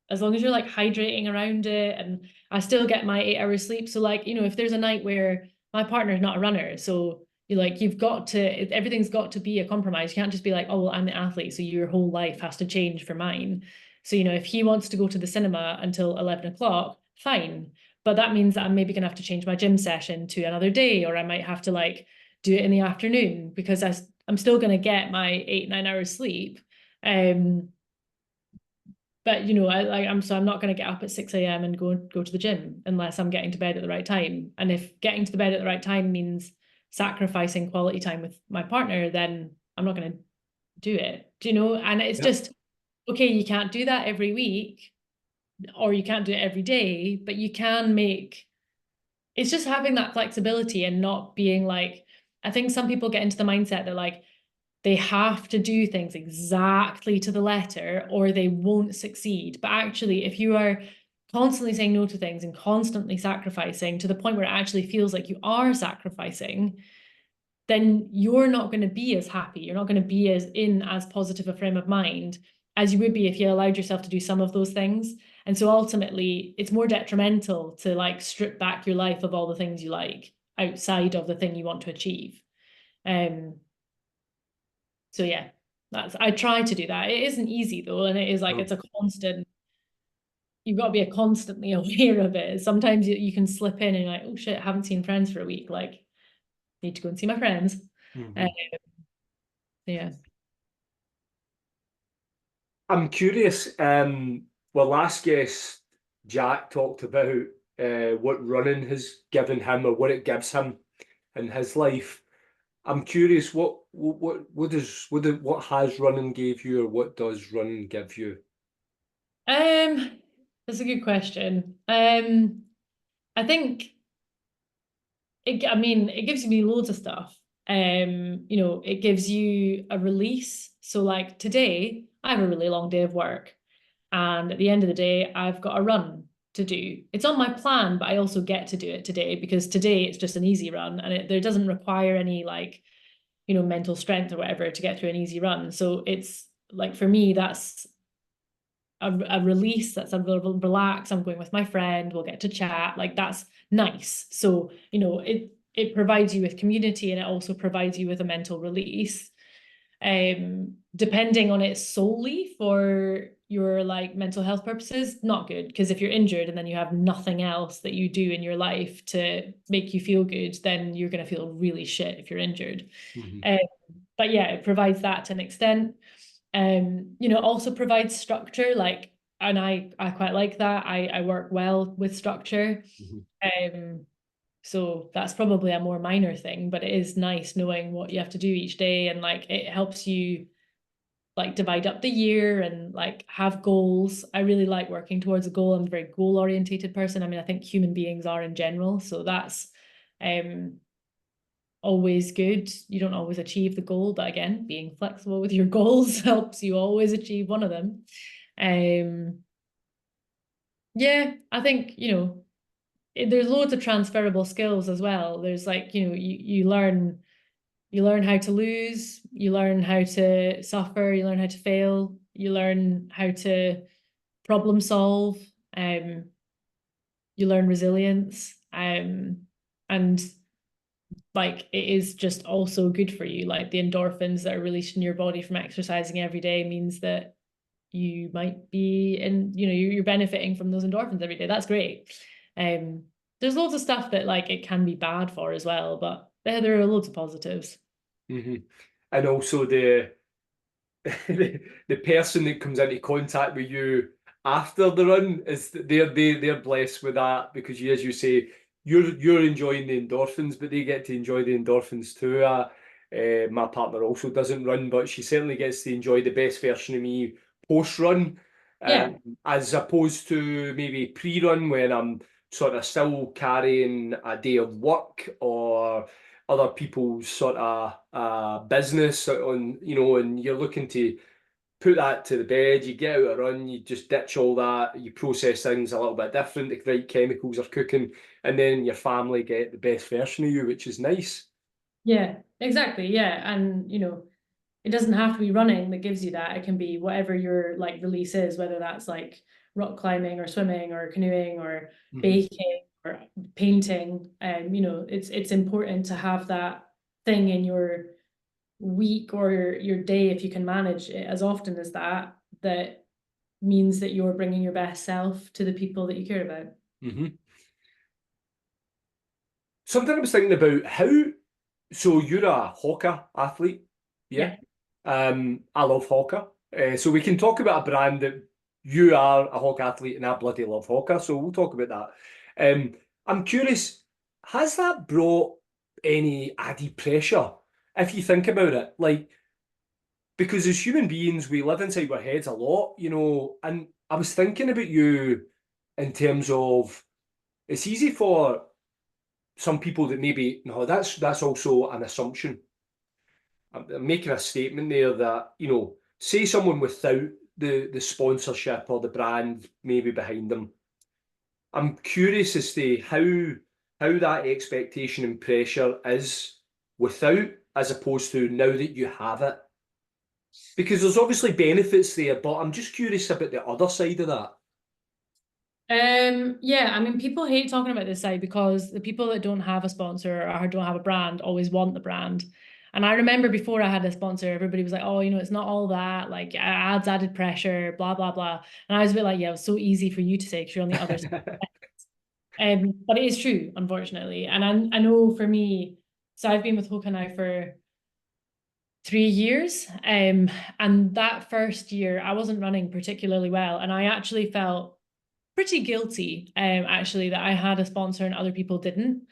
as long as you're like hydrating around it, and I still get my 8 hours sleep. So like, if there's a night where my partner's not a runner, so you've got to, everything's got to be a compromise. You can't just be like, oh, well, I'm the athlete, so your whole life has to change for mine. So, if he wants to go to the cinema until 11 o'clock, fine. But that means that I'm maybe gonna have to change my gym session to another day, or I might have to like do it in the afternoon because I'm still gonna get my 8, 9 hours sleep. But I'm not going to get up at 6 a.m. and go to the gym unless I'm getting to bed at the right time. And if getting to the bed at the right time means sacrificing quality time with my partner, then I'm not going to do it. Do you know? And it's yeah. just okay, you can't do that every week or you can't do it every day, but you can make it's just having that flexibility and not being like I think some people get into the mindset that like they have to do things exactly to the letter or they won't succeed. But actually, if you are constantly saying no to things and constantly sacrificing to the point where it actually feels like you are sacrificing, then you're not going to be as happy. You're not going to be as positive a frame of mind as you would be if you allowed yourself to do some of those things. And so ultimately, it's more detrimental to like strip back your life of all the things you like outside of the thing you want to achieve. Um, so yeah, I try to do that. It isn't easy though, and it is like No. it's a constant. You've got to be constantly aware of it. Sometimes you can slip in and you're like, oh shit, I haven't seen friends for a week. Like, need to go and see my friends. Uh, Mhm. yeah. I'm curious. Well, last guest, Jack talked about what running has given him or what it gives him in his life. I'm curious, what has running gave you, or what does running give you? That's a good question. I think I mean, it gives me loads of stuff. It gives you a release. So like today, I have a really long day of work. And at the end of the day, I've got a run to do. It's on my plan, but I also get to do it today because today it's just an easy run and there doesn't require any like, mental strength or whatever to get through an easy run. So it's like for me, that's a release, that's a relax. I'm going with my friend, we'll get to chat. Like that's nice. So, it provides you with community and it also provides you with a mental release. Depending on it solely for your like mental health purposes, not good. Because if you're injured and then you have nothing else that you do in your life to make you feel good, then you're going to feel really shit if you're injured. Mhm. Um, but yeah, it provides that to an extent. Also provides structure, like, and I quite like that. I work well with structure. Mhm. Um, so that's probably a more minor thing, but it is nice knowing what you have to do each day and like it helps you like divide up the year and like have goals. I really like working towards a goal. I'm a very goal orientated person. I mean, I think human beings are in general. So that's um always good. You don't always achieve the goal, but again, being flexible with your goals helps you always achieve one of them. Um yeah, I think, there's loads of transferable skills as well. There's like, you learn how to lose, you learn how to suffer, you learn how to fail, you learn how to problem solve, um, you learn resilience, and like it is just also good for you. Like the endorphins that are released in your body from exercising every day means that you might be in, you're benefiting from those endorphins every day. That's great. Um, there's loads of stuff that like it can be bad for as well, but there are loads of positives. Mhm. And also the the person that comes into contact with you after the run is they're blessed with that because you, as you say, you're enjoying the endorphins, but they get to enjoy the endorphins too. My partner also doesn't run, but she certainly gets to enjoy the best version of me post run, Yeah. as opposed to maybe pre-run when I'm sort of still carrying a day of work or other people's sort of business on, and you're looking to put that to the bed, you get out a run, you just ditch all that, you process things a little bit different, the right chemicals are cooking, and then your family get the best version of you, which is nice. Yeah, exactly. Yeah. And, it doesn't have to be running that gives you that. It can be whatever your like release is, whether that's like rock climbing or swimming or canoeing or Mhm. baking or painting. It's important to have that thing in your week or your day if you can manage it as often as that. That means that you're bringing your best self to the people that you care about. Mhm. Something I was thinking about so you're a hawker athlete, yeah? Yeah. I love hawker. So we can talk about a brand that you are a hawker athlete and I bloody love hawker, so we'll talk about that. I'm curious, has that brought any added pressure if you think about it? Like, because as human beings, we live inside our heads a lot, and I was thinking about you in terms of it's easy for some people that maybe no, that's also an assumption. I'm making a statement there that say someone without the sponsorship or the brand maybe behind them. I'm curious as to how that expectation and pressure is without, as opposed to now that you have it. Because there's obviously benefits there, but I'm just curious about the other side of that. Yeah, I mean, people hate talking about this side because the people that don't have a sponsor or don't have a brand always want the brand. And I remember before I had a sponsor, everybody was like, oh, it's not all that, like ads, added pressure, blah, blah, blah. And I was a bit like, yeah, it was so easy for you to say because you're on the other side. But it is true, unfortunately. And I know for me, so I've been with Hoka now for 3 years. And that first year, I wasn't running particularly well. And I actually felt pretty guilty, actually, that I had a sponsor and other people didn't.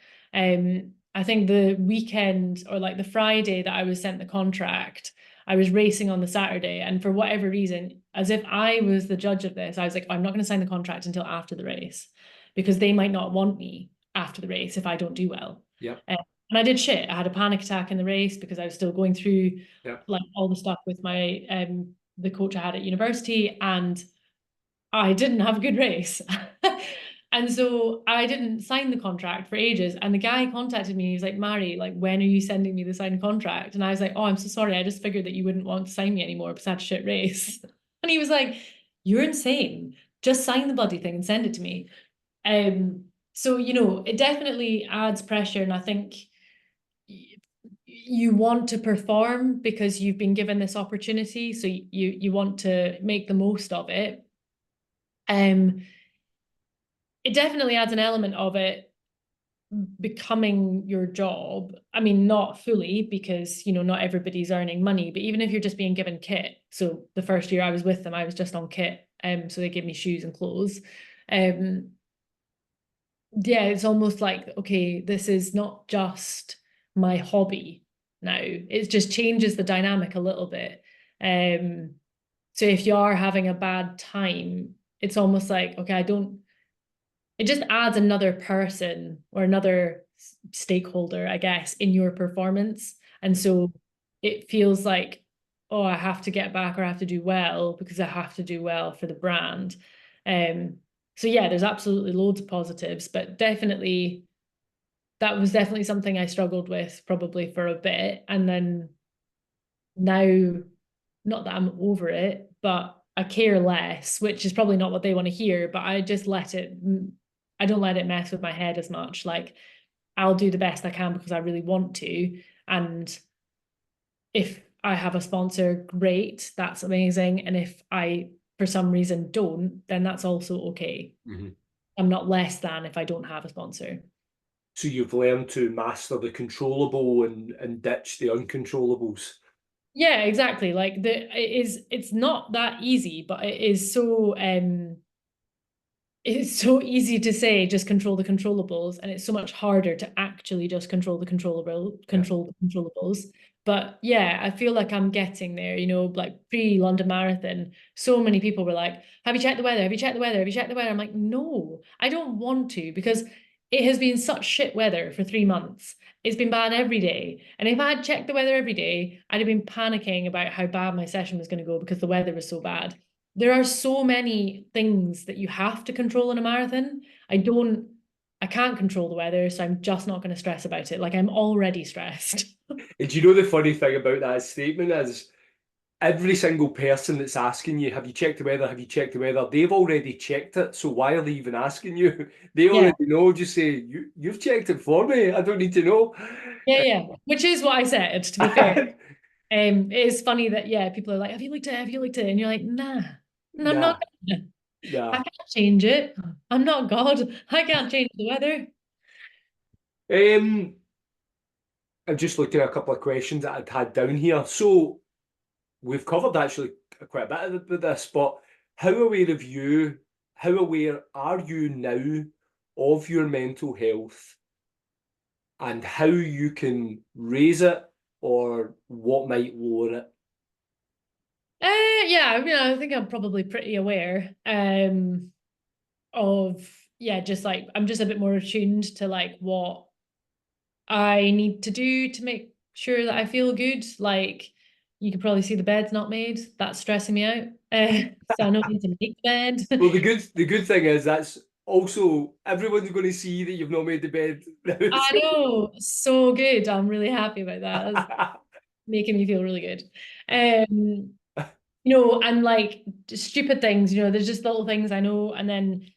I think the weekend or like the Friday that I was sent the contract, I was racing on the Saturday, and for whatever reason, as if I was the judge of this, I was like, I'm not going to sign the contract until after the race because they might not want me after the race if I don't do well. Yeah, And I did shit. I had a panic attack in the race because I was still going through yeah. like all the stuff with my the coach I had at university, and I didn't have a good race. And so I didn't sign the contract for ages. And the guy contacted me. He was like, Mhairi, like, when are you sending me the signed contract? And I was like, oh, I'm so sorry. I just figured that you wouldn't want to sign me anymore because I had a shit race. And he was like, you're insane. Just sign the bloody thing and send it to me. So, it definitely adds pressure. And I think you want to perform because you've been given this opportunity. So you want to make the most of it. Um, it definitely adds an element of it becoming your job. I mean, not fully because, not everybody's earning money, but even if you're just being given kit. So the first year I was with them, I was just on kit. So they gave me shoes and clothes. Um, yeah, it's almost like, okay, this is not just my hobby now. It just changes the dynamic a little bit. So if you are having a bad time, it's almost like, okay, it just adds another person or another stakeholder, I guess, in your performance. And so it feels like, oh, I have to get back or I have to do well because I have to do well for the brand. Um, so yeah, there's absolutely loads of positives, but definitely that was definitely something I struggled with probably for a bit. And then now, not that I'm over it, but I care less, which is probably not what they want to hear, but I don't let it mess with my head as much. Like I'll do the best I can because I really want to. And if I have a sponsor, great, that's amazing. And if I, for some reason, don't, then that's also okay. Mhm. I'm not less than if I don't have a sponsor. So you've learned to master the controllable and ditch the uncontrollables. Yeah, exactly. Like it's not that easy, but it's so easy to say just control the controllables, and it's so much harder to actually just Yeah. control the controllables. But yeah, I feel like I'm getting there, like pre-London Marathon, so many people were like, have you checked the weather? Have you checked the weather? Have you checked the weather? I'm like, no, I don't want to, because it has been such shit weather for 3 months. It's been bad every day. And if I had checked the weather every day, I'd have been panicking about how bad my session was going to go because the weather was so bad. There are so many things that you have to control in a marathon. I can't control the weather, so I'm just not going to stress about it. Like, I'm already stressed. And do you know the funny thing about that statement is every single person that's asking you, have you checked the weather? Have you checked the weather? They've already checked it. So why are they even asking you? They Yeah, already know. Just say, you've checked it for me. I don't need to know. yeah, yeah. Which is what I said, to be fair. It is funny that, yeah, people are like, have you looked at it? Have you looked at it? And you're like, nah, no, I'm not Nah, gonna. I nah. can't change it. I'm not God. I can't change the weather. Um, I've just looked at a couple of questions that I'd had down here. So we've covered actually quite a bit of this, but how aware of you, how aware are you now of your mental health and how you can raise it or what might lower it? Yeah, I mean, I think I'm probably pretty aware. Of, yeah, just like I'm just a bit more attuned to like what I need to do to make sure that I feel good. Like, you can probably see the bed's not made. That's stressing me out. So I know I need to make the Well, bed. the good thing is that's also everyone's going to see that you've not made the bed now. I know, so good. I'm really happy about that. That's making me feel really good. Um, and like stupid things, there's just little things I know. And then,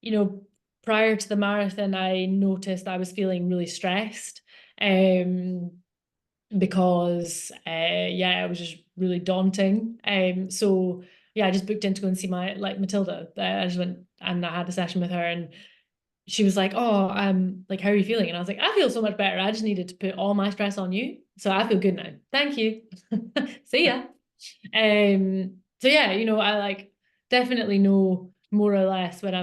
you know, prior to the marathon, I noticed I was feeling really stressed. Um, because yeah, it was just really daunting. So yeah, I just booked in to go and see my like Matilda. I just went and I had a session with her, and she was like, "Oh, like, how are you feeling?" And I was like, "I feel so much better. I just needed to put all my stress on you, so I feel good now. Thank you. See ya." So yeah, I like definitely know more or less when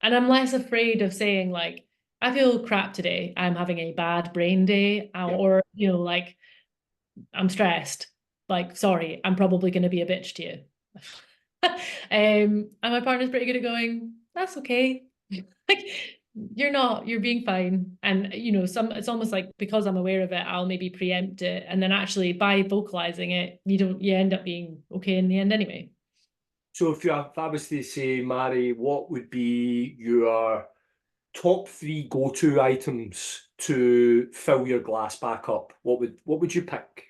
and I'm less afraid of saying like, I feel crap today. I'm having a bad brain day, Yeah. or like, I'm stressed. Like, sorry, I'm probably going to be a bitch to you. And my partner's pretty good at going, that's okay. Like, you're not, you're being fine. And it's almost like, because I'm aware of it, I'll maybe preempt it. And then actually by vocalizing it, you end up being okay in the end anyway. So if I was to say, Mhairi, what would be your top three go-to items to fill your glass back up? What would you pick?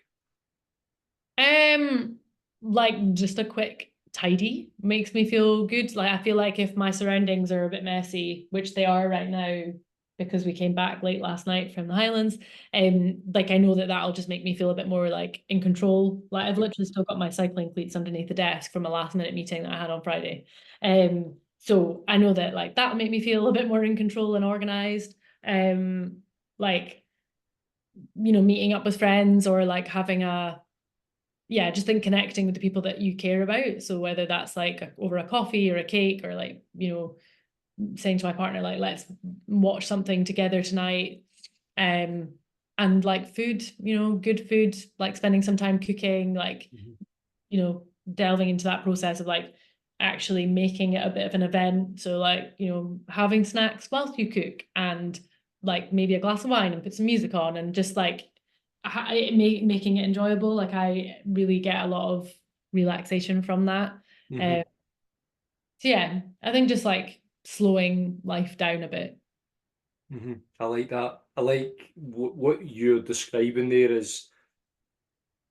Um, like, just a quick tidy makes me feel good. Like, I feel like if my surroundings are a bit messy, which they are right now because we came back late last night from the Highlands, like, I know that that'll just make me feel a bit more like in control. Like, I've literally still got my cycling cleats underneath the desk from a last minute meeting that I had on Friday. So I know that like that'll make me feel a bit more in control and organized. Like, meeting up with friends, or like having yeah, just in connecting with the people that you care about. So whether that's like over a coffee or a cake, or like, saying to my partner, like, let's watch something together tonight. Um, and like food, good food, like spending some time cooking, like, Mhm. delving into that process of like actually making it a bit of an event. So like, having snacks whilst you cook, and like maybe a glass of wine and put some music on, and just like making it enjoyable. Like, I really get a lot of relaxation from that. Mhm. Um, so yeah, I think just like slowing life down a bit. I like that. I like what you're describing there is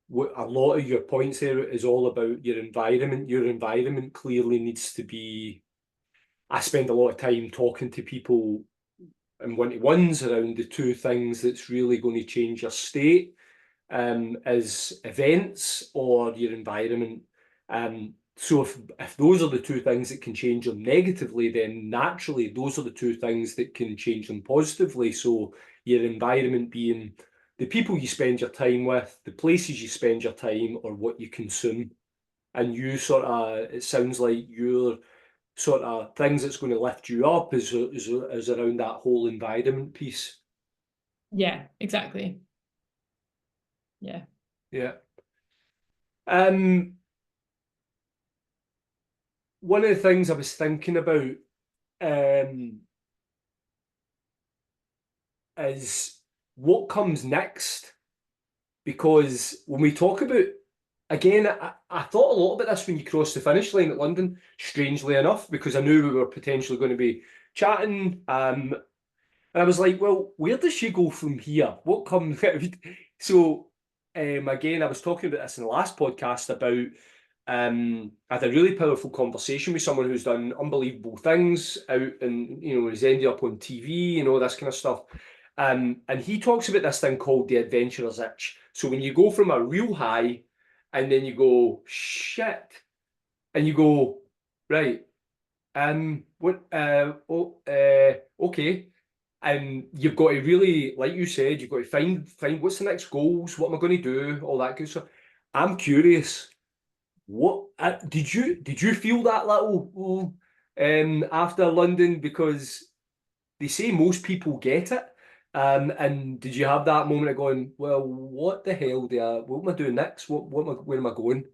what a lot of your points there is all about your environment. Your environment clearly needs to be. I spend a lot of time talking to people and one-to-ones around the two things that's really going to change your state is events or your environment. So if those are the two things that can change them negatively, then naturally those are the two things that can change them positively. So your environment being the people you spend your time with, the places you spend your time, or what you consume. And you sort of, it sounds like your sort of things that's going to lift you up is around that whole environment piece. Yeah, exactly. Yeah. Yeah. Um, One of the things I was thinking about um, is what comes next. Because when we talk about, again, I thought a lot about this when you crossed the finish line at London, strangely enough, because I knew we were potentially going to be chatting. And I was like, well, where does she go from here? What comes out? So, again, I was talking about this in the last podcast about I had a really powerful conversation with someone who's done unbelievable things out and, has ended up on TV and all this kind of stuff. And he talks about this thing called the adventurer's itch. So when you go from a real high and then you go, shit, and you go, right, okay. And you've got to really, like you said, you've got to find what's the next goals, what am I going to do, all that good stuff. I'm curious, what did you feel that little after London? Because they say most people get it. And did you have that moment of going, well, what the hell what am I doing next? Where am I going?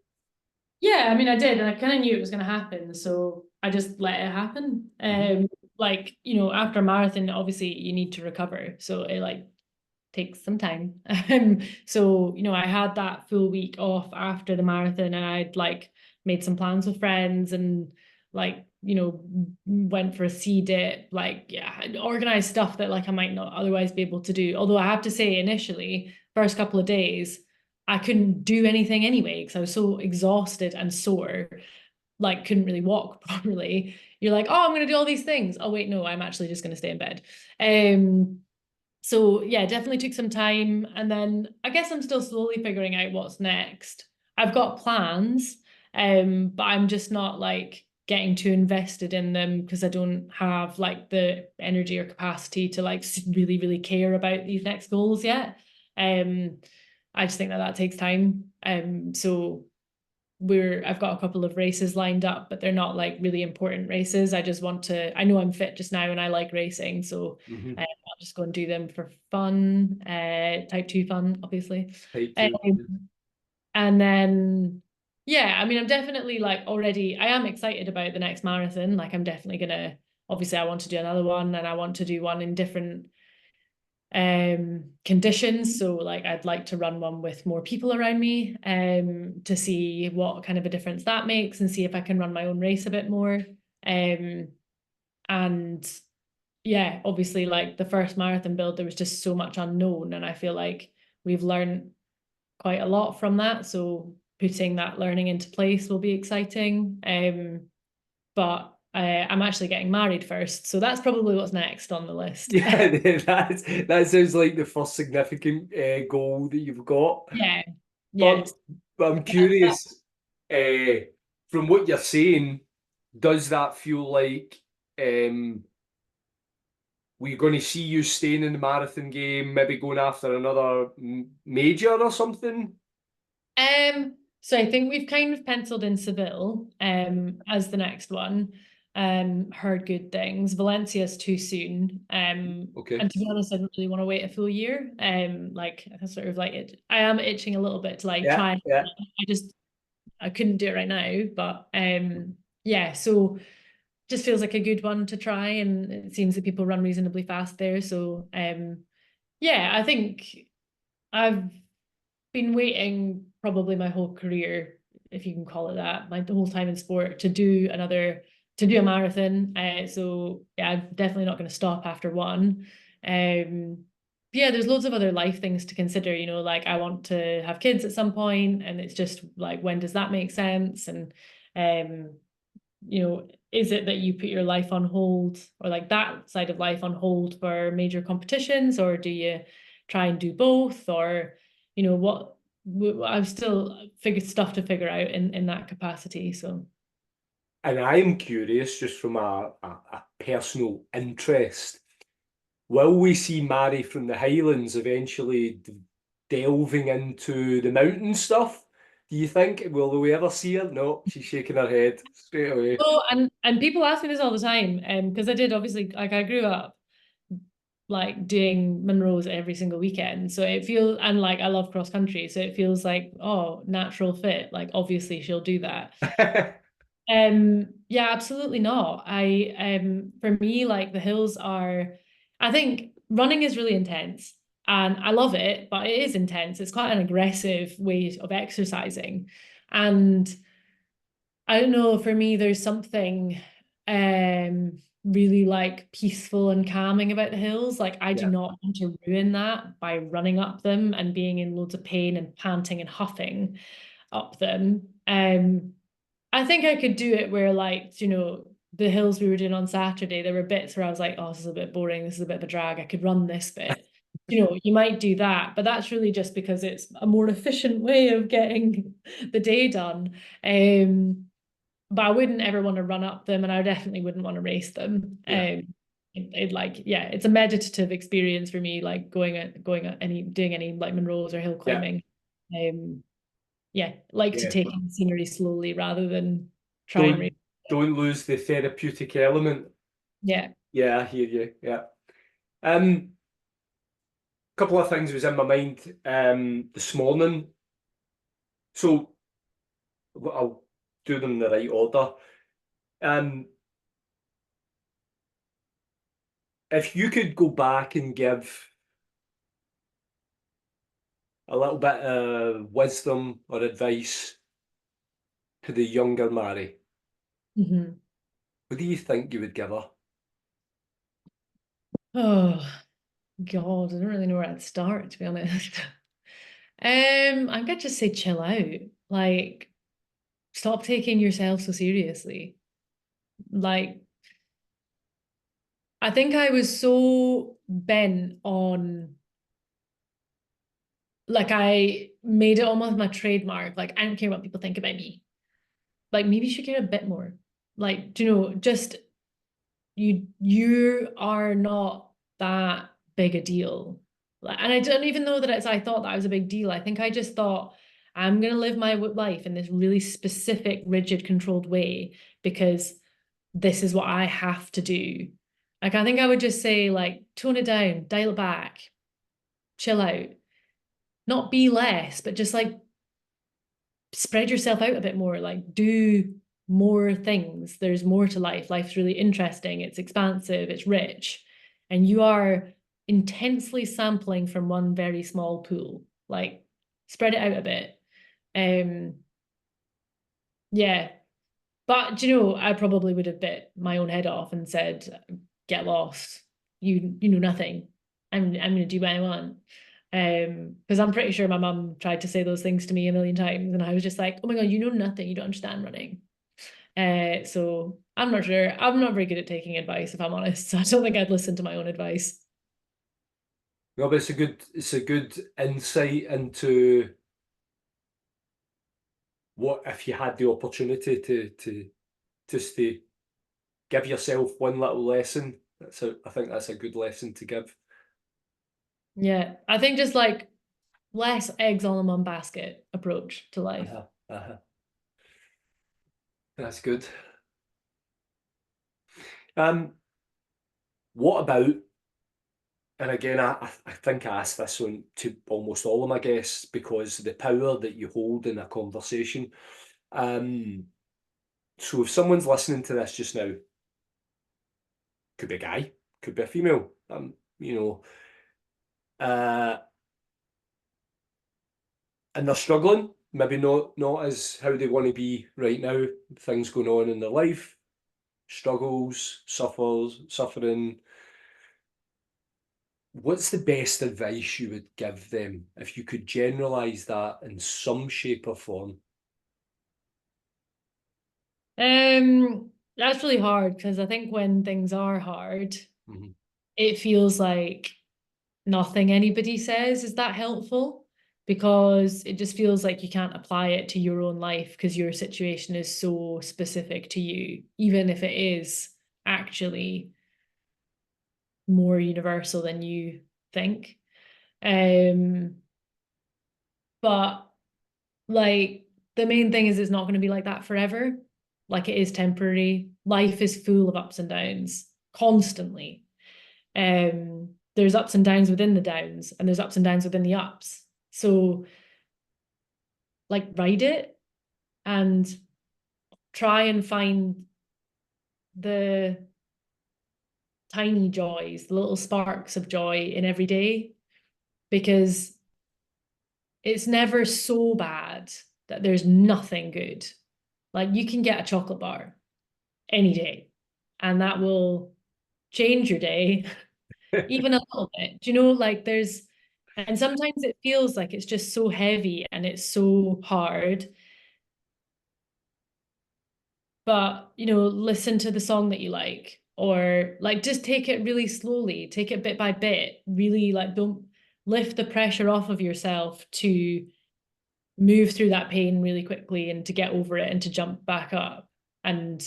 Yeah, I mean, I did, and I kind of knew it was going to happen, so I just let it happen. Mhm. Like, you know, after a marathon, obviously you need to recover, so it like takes some time. So, you know, I had that full week off after the marathon, and I'd like made some plans with friends and like, you know, went for a sea dip, like, yeah, organized stuff that like I might not otherwise be able to do. Although I have to say, initially, first couple of days, I couldn't do anything anyway because I was so exhausted and sore, like couldn't really walk properly. You're like, oh, I'm going to do all these things. Oh, wait, no, I'm actually just going to stay in bed. So yeah, definitely took some time. And then I guess I'm still slowly figuring out what's next. I've got plans, but I'm just not like getting too invested in them because I don't have like the energy or capacity to like really, really care about these next goals yet. Um, I just think that that takes time. So I've got a couple of races lined up, but they're not like really important races. I just want to, I know I'm fit just now and I like racing, so Mhm. I'll just go and do them for fun, type 2 fun, obviously. Type two. Um, and then yeah, I mean, I'm definitely like already, I am excited about the next marathon. Like I'm definitely gonna, obviously I want to do another one, and I want to do one in different conditions. So like I'd like to run one with more people around me to see what kind of a difference that makes and see if I can run my own race a bit more. And yeah, obviously like the first marathon build, there was just so much unknown, and I feel like we've learned quite a lot from that. So putting that learning into place will be exciting. But I'm actually getting married first, so that's probably what's next on the list. Yeah, that sounds like the first significant goal that you've got. Yeah, But yes. but I'm That, curious, uh, from what you're saying, does that feel like we're going to see you staying in the marathon game, maybe going after another major or something? so I think we've kind of penciled in Seville as the next one. Heard good things. Valencia's too soon. Okay. And to be honest, I don't really want to wait a full year. Like I sort of like it. I am itching a little bit to like Yeah, try. yeah. I couldn't do it right now, but yeah, so just feels like a good one to try, and it seems that people run reasonably fast there. So yeah, I think I've been waiting probably my whole career, if you can call it that, my whole time in sport to do a marathon. So yeah, I'm definitely not going to stop after one. Yeah, there's loads of other life things to consider, you know, like I want to have kids at some point, and it's just like when does that make sense? And um, you know, is it that you put your life on hold or like that side of life on hold for major competitions, or do you try and do both? Or, you know, what I've still figured stuff to figure out in that capacity. So And I'm curious, just from a personal interest, will we see Mhairi from the Highlands eventually delving into the mountain stuff? Do you think? Will we ever see her? No, she's shaking her head straight away. Oh, and people ask me this all the time, because I did obviously like I grew up like doing Monroe's every single weekend. So it feels, and like I love cross country. So it feels like, oh, natural fit. Like obviously she'll do that. Yeah, absolutely not. For me, like the hills are, I think running is really intense and I love it, but it is intense. It's quite an aggressive way of exercising. And I don't know, for me, there's something really like peaceful and calming about the hills. Like I do Yeah, not want to ruin that by running up them and being in loads of pain and panting and huffing up them. I think I could do it where like, the hills we were doing on Saturday, there were bits where I was like, oh, this is a bit boring, this is a bit of a drag, I could run this bit. You might do that, but that's really just because it's a more efficient way of getting the day done. But I wouldn't ever want to run up them, and I definitely wouldn't want to race them. yeah, Yeah, it's a meditative experience for me, like doing any like Monroes or hill yeah, climbing. Um, yeah, like to yeah. take in scenery slowly rather than try and race. Don't don't lose the therapeutic element. Yeah. Yeah, I hear you. Yeah. Couple of things was in my mind this morning. So I'll do them in the right order. Um, if you could go back and give a little bit of wisdom or advice to the younger Mhairi, Hmm. what do you think you would give her? Oh God, I don't really know where I'd start, to be honest. I'm gonna just say chill out. Like, stop taking yourself so seriously. Like, I think I was so bent on, like, I made it almost my trademark. Like, I don't care what people think about me. Like, maybe you should care a bit more. Like, just you are not that big a deal. Like, and I don't even know that I thought that was a big deal. I think I just thought I'm gonna live my life in this really specific, rigid, controlled way because this is what I have to do. Like, I think I would just say, like, tone it down, dial it back, chill out, not be less, but just like spread yourself out a bit more, like do more things. There's more to life. Life's really interesting, it's expansive, it's rich, and you are intensely sampling from one very small pool. Like spread it out a bit. Um, yeah. But I probably would have bit my own head off and said, get lost. You know nothing. I'm gonna do what I want. Because I'm pretty sure my mum tried to say those things to me a million times, and I was just like, oh my God, you know nothing, you don't understand running. So I'm not sure. I'm not very good at taking advice, if I'm honest. So I don't think I'd listen to my own advice. No, but it's a good insight into what if you had the opportunity to just to give yourself one little lesson. I think that's a good lesson to give. Yeah. I think just like less eggs all in one basket approach to life. Uh-huh, uh-huh. That's good. Um, what about, and again, I think I asked this one to almost all of my guests because the power that you hold in a conversation. Um, so if someone's listening to this just now, could be a guy, could be a female, uh, and they're struggling, maybe not as how they want to be right now, things going on in their life, struggles, suffering. What's the best advice you would give them if you could generalize that in some shape or form? That's really hard because I think when things are hard, Mhm. it feels like nothing anybody says is that helpful because it just feels like you can't apply it to your own life because your situation is so specific to you, even if it is actually more universal than you think. But like the main thing is it's not going to be like that forever. Like it is temporary. Life is full of ups and downs constantly. There's ups and downs within the downs, and there's ups and downs within the ups. So like ride it and try and find the tiny joys, the little sparks of joy in every day, because it's never so bad that there's nothing good. Like you can get a chocolate bar any day, and that will change your day, even a little bit. Do you know, like and sometimes it feels like it's just so heavy and it's so hard. But, listen to the song that you like, or like just take it really slowly, take it bit by bit, really like don't lift the pressure off of yourself to move through that pain really quickly and to get over it and to jump back up. And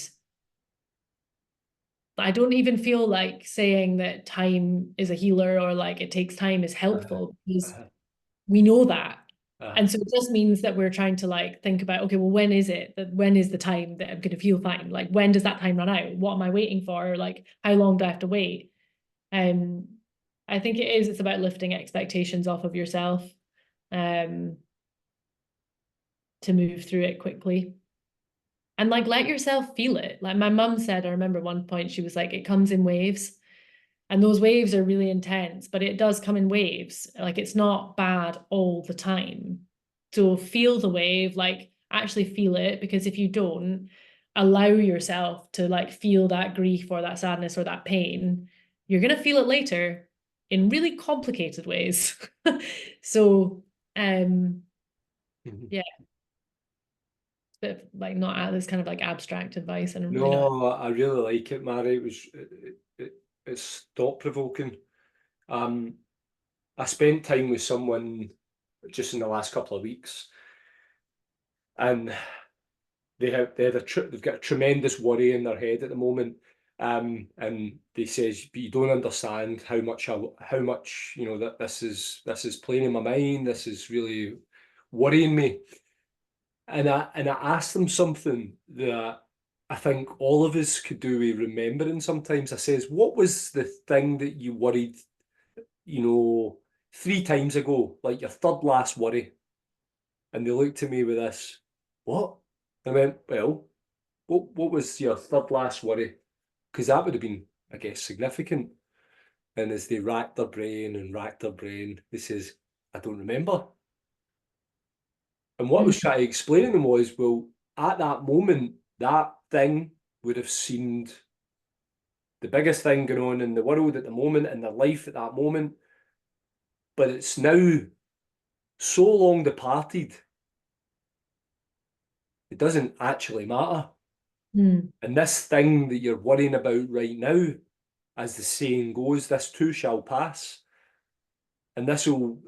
I don't even feel like saying that time is a healer or like it takes time is helpful, because we know that. And so it just means that we're trying to like think about, okay, well, when is the time that I'm going to feel fine? Like, when does that time run out? What am I waiting for? Like, how long do I have to wait? I think it's about lifting expectations off of yourself, to move through it quickly. And like, let yourself feel it. Like my mum said, I remember one point, she was like, it comes in waves. And those waves are really intense, but it does come in waves. Like it's not bad all the time. So feel the wave, like actually feel it, because if you don't allow yourself to like feel that grief or that sadness or that pain, you're going to feel it later in really complicated ways. So, yeah, it's a bit of, like not this kind of like abstract advice. And really not. No, I really like it, Mhairi. It's thought provoking. I spent time with someone just in the last couple of weeks, and they've got a tremendous worry in their head at the moment. And they says, but you don't understand how much that this is playing in my mind. This is really worrying me. And I asked them something that I think all of us could do with remembering sometimes. I says, what was the thing that you worried, 3 times ago, like your third last worry? And they looked at me with this, what? I went, well, what was your third last worry? Because that would have been, I guess, significant. And as they racked their brain and racked their brain, they says, I don't remember. And what I was trying to explain to them was, well, at that moment, that thing would have seemed the biggest thing going on in the world at the moment, in their life at that moment. But it's now so long departed, it doesn't actually matter. And this thing that you're worrying about right now, as the saying goes, this too shall pass. And this will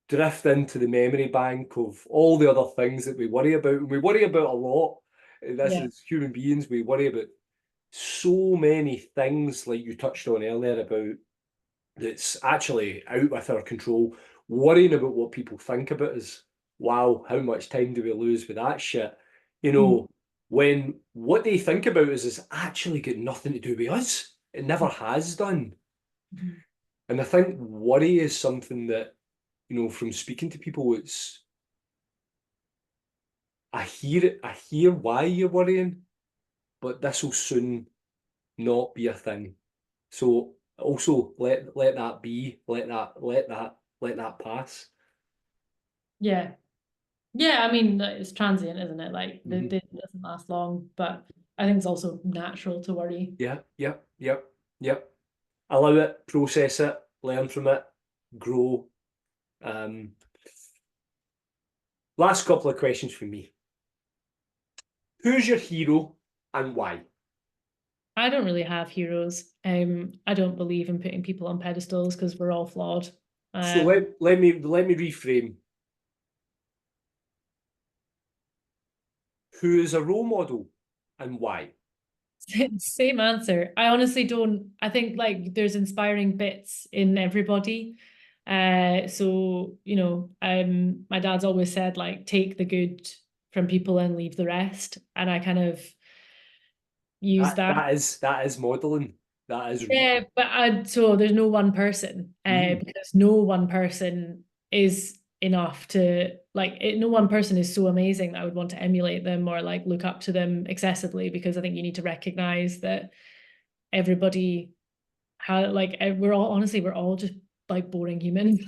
drift into the memory bank of all the other things that we worry about. And we worry about a lot. This Yeah. is human beings, we worry about so many things, like you touched on earlier, about that's actually out with our control. Worrying about what people think about us. Wow, how much time do we lose with that shit? When what they think about us has actually got nothing to do with us. It never has done. And I think worry is something that, from speaking to people, I hear it, I hear why you're worrying, but this will soon not be a thing. So also let that be, let that pass. Yeah. Yeah, I mean, it's transient, isn't it? Like, Mhm. it doesn't last long, but I think it's also natural to worry. Yeah, yep, yep, yep. Allow it, process it, learn from it, grow. Um, Last couple of questions for me. Who's your hero and why? I don't really have heroes. I don't believe in putting people on pedestals because we're all flawed. So Um, let me reframe. Who is a role model and why? Same answer. I honestly don't. I think like there's inspiring bits in everybody. So my dad's always said like take the good from people and leave the rest, and I kind of use That that. that is modeling. That is. Yeah, but so there's no one person, Mm. because no one person is enough to like it, no one person is so amazing that I would want to emulate them or like look up to them excessively, because I think you need to recognize that everybody how like we're all honestly we're all just like boring humans.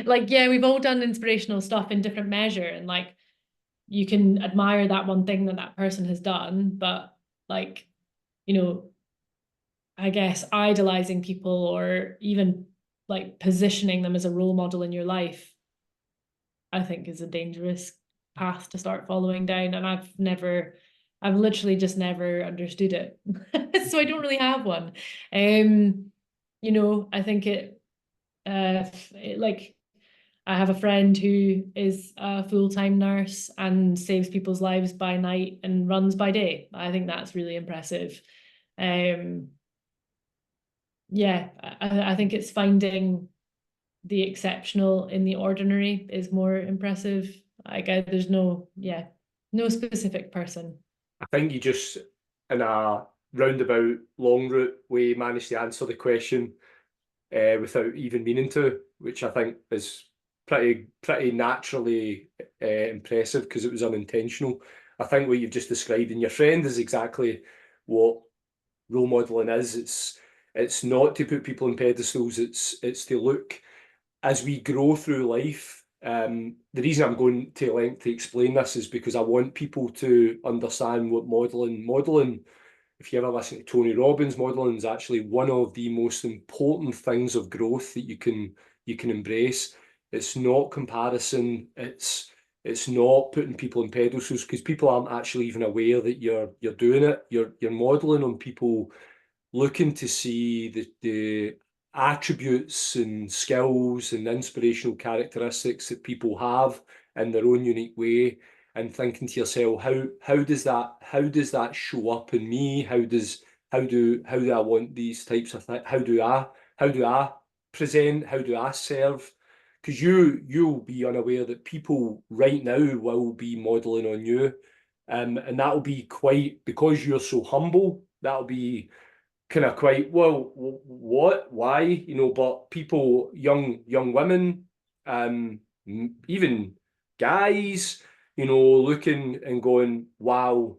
Like yeah, we've all done inspirational stuff in different measure, and like you can admire that one thing that that person has done, but like you know I guess idolizing people or even like positioning them as a role model in your life, I think is a dangerous path to start following down. And I've literally just never understood it. So I don't really have one. I think like I have a friend who is a full-time nurse and saves people's lives by night and runs by day. I think that's really impressive. Um, yeah, I think it's finding the exceptional in the ordinary is more impressive. I guess there's no specific person. I think you just, in a roundabout, long route way, managed to answer the question without even meaning to, which I think is pretty naturally impressive because it was unintentional. I think what you've just described in your friend is exactly what role modeling is. It's not to put people on pedestals. It's to look as we grow through life. The reason I'm going to length to explain this is because I want people to understand what modeling. If you ever listen to Tony Robbins, modeling is actually one of the most important things of growth that you can embrace. It's not comparison. It's not putting people on pedestals because people aren't actually even aware that you're doing it. You're modeling on people looking to see the attributes and skills and inspirational characteristics that people have in their own unique way, and thinking to yourself, how does that show up in me? How do I want these types of things? How do I present? How do I serve? Because you'll be unaware that people right now will be modeling on you. And that'll be quite, because you're so humble, that'll be kind of quite, well, what, why, but people, young women, even guys, looking and going, wow,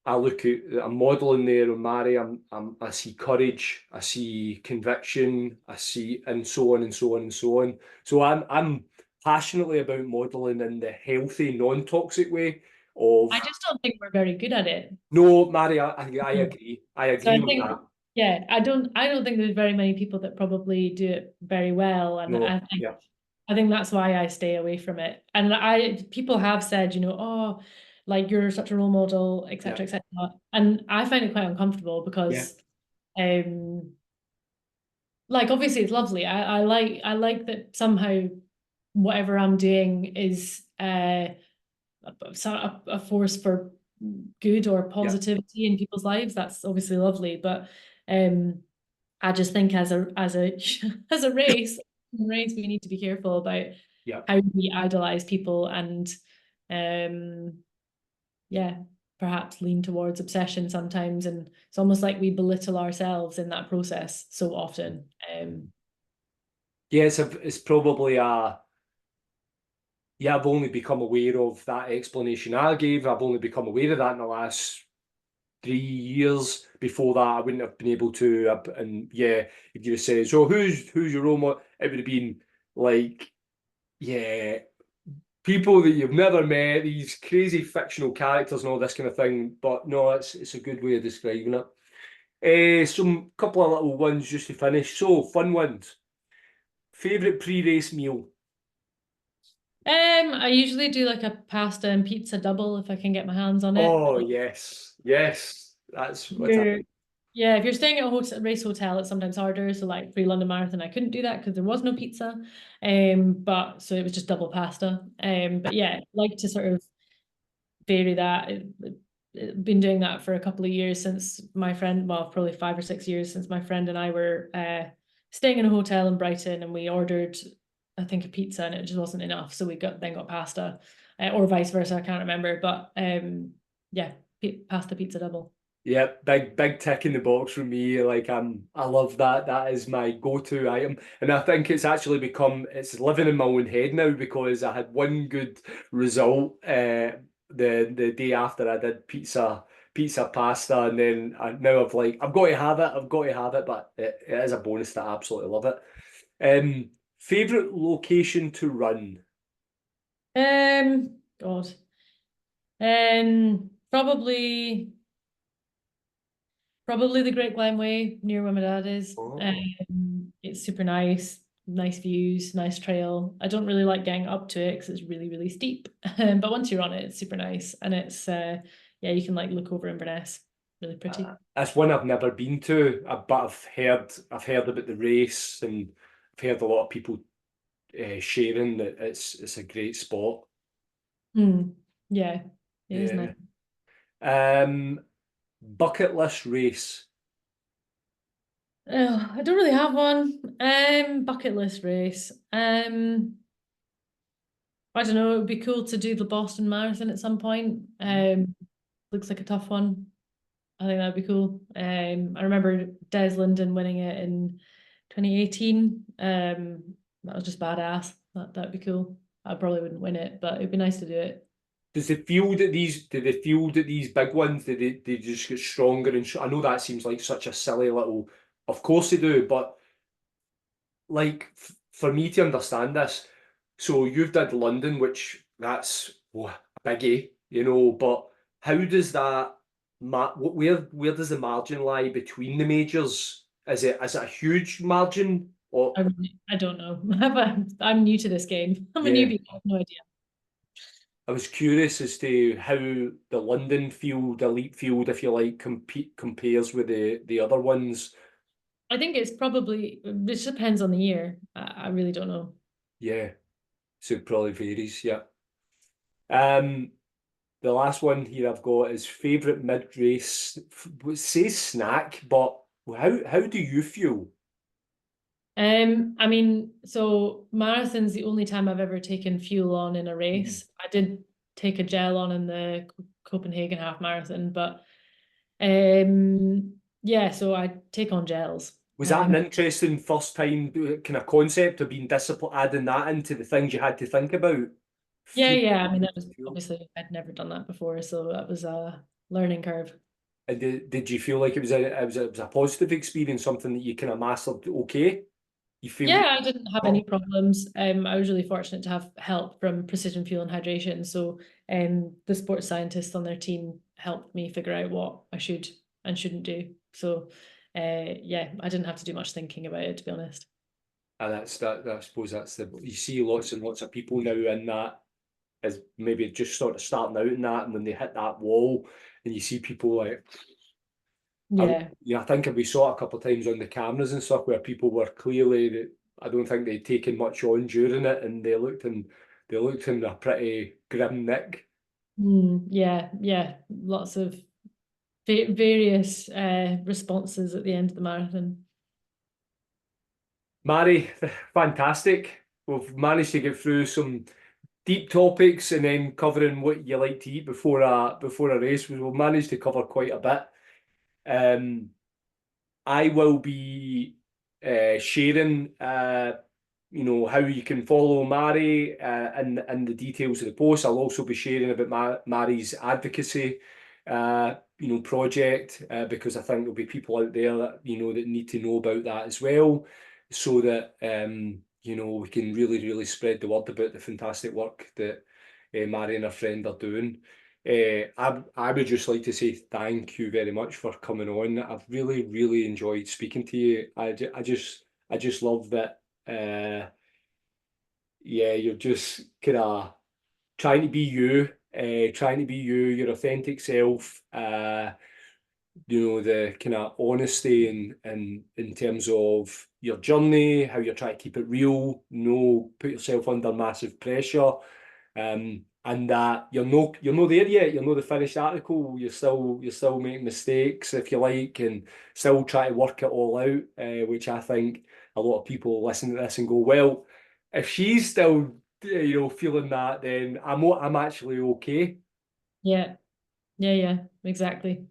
I look at, I'm modeling there on Mhairi. I see courage, I see conviction, I see, and so on and so on and so on. So I'm passionately about modeling in the healthy, non-toxic way I of, just don't think we're very good at it. no, Mhairi, I Mm. agree. I So agree I with think, that. yeah, I don't think there's very many people that probably do it very well, and I No, think yeah, I think that's why I stay away from it. And people have said, oh, like you're such a role model, yeah, etc., etc. And I find it quite uncomfortable yeah, because, um, like obviously it's lovely. I like that somehow whatever I'm doing is a force for good or yeah. positivity in people's lives. That's obviously lovely, but um, I just think as a as a race, we need to be careful about Yeah. how we idolize people and um, yeah, perhaps lean towards obsession sometimes, and it's almost like we belittle ourselves in that process so often. Yeah, it's probably yeah, I've only become aware of that explanation I gave. I've only become aware of that in the last 3 years. Before that, I wouldn't have been able to. And yeah, if you said, so who's your role model? It would have been like, yeah, people that you've never met, these crazy fictional characters and all this kind of thing. But no, it's a good way of describing it. Some couple of little ones just to finish. So fun ones. Favorite pre-race meal? I usually do like a pasta and pizza double if I can get my hands on it. Oh yes, yes. That's what I You're, think. yeah, if you're staying at a race hotel, it's sometimes harder. So like pre-London Marathon, I couldn't do that because there was no pizza. But so it was just double pasta. But yeah, like to sort of vary that. been doing that for a couple of years since my friend, well, probably 5 or 6 years since my friend and I were staying in a hotel in Brighton, and we ordered, I think, a pizza, and it just wasn't enough, so we got pasta, or vice versa. I can't remember, but yeah, pasta pizza double. Yeah, big tick in the box for me. Like I love that. That is my go-to item, and I think it's actually become it's living in my own head now because I had one good result the day after I did pizza pasta, and then now I've got to have it. I've got to have it, but it is a bonus that I absolutely love it. Favorite location to run? God, probably. Probably the Great Glen Way near where my dad is. Oh. It's super nice, nice views, nice trail. I don't really like getting up to it because it's really, really steep. But once you're on it, it's super nice. And it's yeah, you can like look over Inverness. Really pretty. That's one I've never been to, but I've heard about the race, and I've heard a lot of people sharing that it's a great spot. Mm. Yeah, it is nice. Yeah. Um, Bucket list race. Oh, I don't really have one. Bucket list race. I don't know, it would be cool to do the Boston Marathon at some point. Looks like a tough one. I think that'd be cool. I remember Des Linden winning it in 2018. That was just badass. That'd be cool. I probably wouldn't win it, but it'd be nice to do it. Do they feel that these big ones they just get stronger and I know that seems like such a silly little, of course they do, but like for me to understand this, so you've did London, which that's a biggie, but how does that where does the margin lie between the majors? Is it a huge margin or I don't know. I'm new to this game. I'm a yeah? newbie. I have no idea. I was curious as to how the London field, elite field, if you like, compares with the other ones. I think it's probably, it just depends on the year. I really don't know. Yeah, so it probably varies. Yeah. Um, The last one here I've got is favorite mid race. It says snack, but how do you feel? I mean, so marathon's the only time I've ever taken fuel on in a Mhm. race. I did take a gel on in the Copenhagen half marathon, but yeah, so I take on gels. Was that an interesting first time kind of concept of being disciplined, adding that into the things you had to think about? Yeah, Fuel, yeah. I mean, that was fuel. obviously I'd never done that before, so that was a learning curve. And did you feel like it was a positive experience, something that you kind of mastered okay? You feel Yeah, I didn't have any oh, problems. I was really fortunate to have help from Precision Fuel and Hydration. So, the sports scientists on their team helped me figure out what I should and shouldn't do. So, yeah, I didn't have to do much thinking about it, to be honest. and that's that. I suppose that's the you see lots and lots of people now in that is maybe just sort of starting out in that, and when they hit that wall, and you see people like Yeah. I think we saw it a couple of times on the cameras and stuff where people were clearly that I don't think they'd taken much on during it, and they looked in a pretty grim nick. Yeah, yeah. Lots of various responses at the end of the marathon. Mary, fantastic. We've managed to get through some deep topics and then covering what you like to eat before a race. We've managed to cover quite a bit. Um, I will be sharing, how you can follow Mari and the details of the post. I'll also be sharing about Mari's advocacy, project because I think there'll be people out there that that need to know about that as well, so that we can really really spread the word about the fantastic work that Mari and her friend are doing. I would just like to say thank you very much for coming on. I've really, really enjoyed speaking to you. I just love that. Yeah, you're just kind of trying to be you, trying to be you, your authentic self. The kind of honesty and in terms of your journey, how you're trying to keep it real, no put yourself under massive pressure. and that you're no there yet. You're not the finished article. You're still making mistakes, if you like, and still trying to work it all out. Which I think a lot of people listen to this and go, well, if she's still feeling that, then I'm actually okay. Yeah. Yeah, exactly.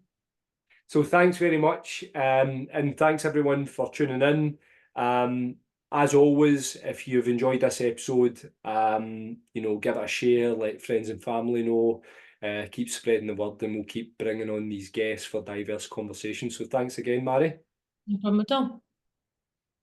So thanks very much, and thanks everyone for tuning in. As always, if you've enjoyed this episode, give it a share, let friends and family know, keep spreading the word, and we'll keep bringing on these guests for diverse conversations. So thanks again, Mhairi. No problem at all.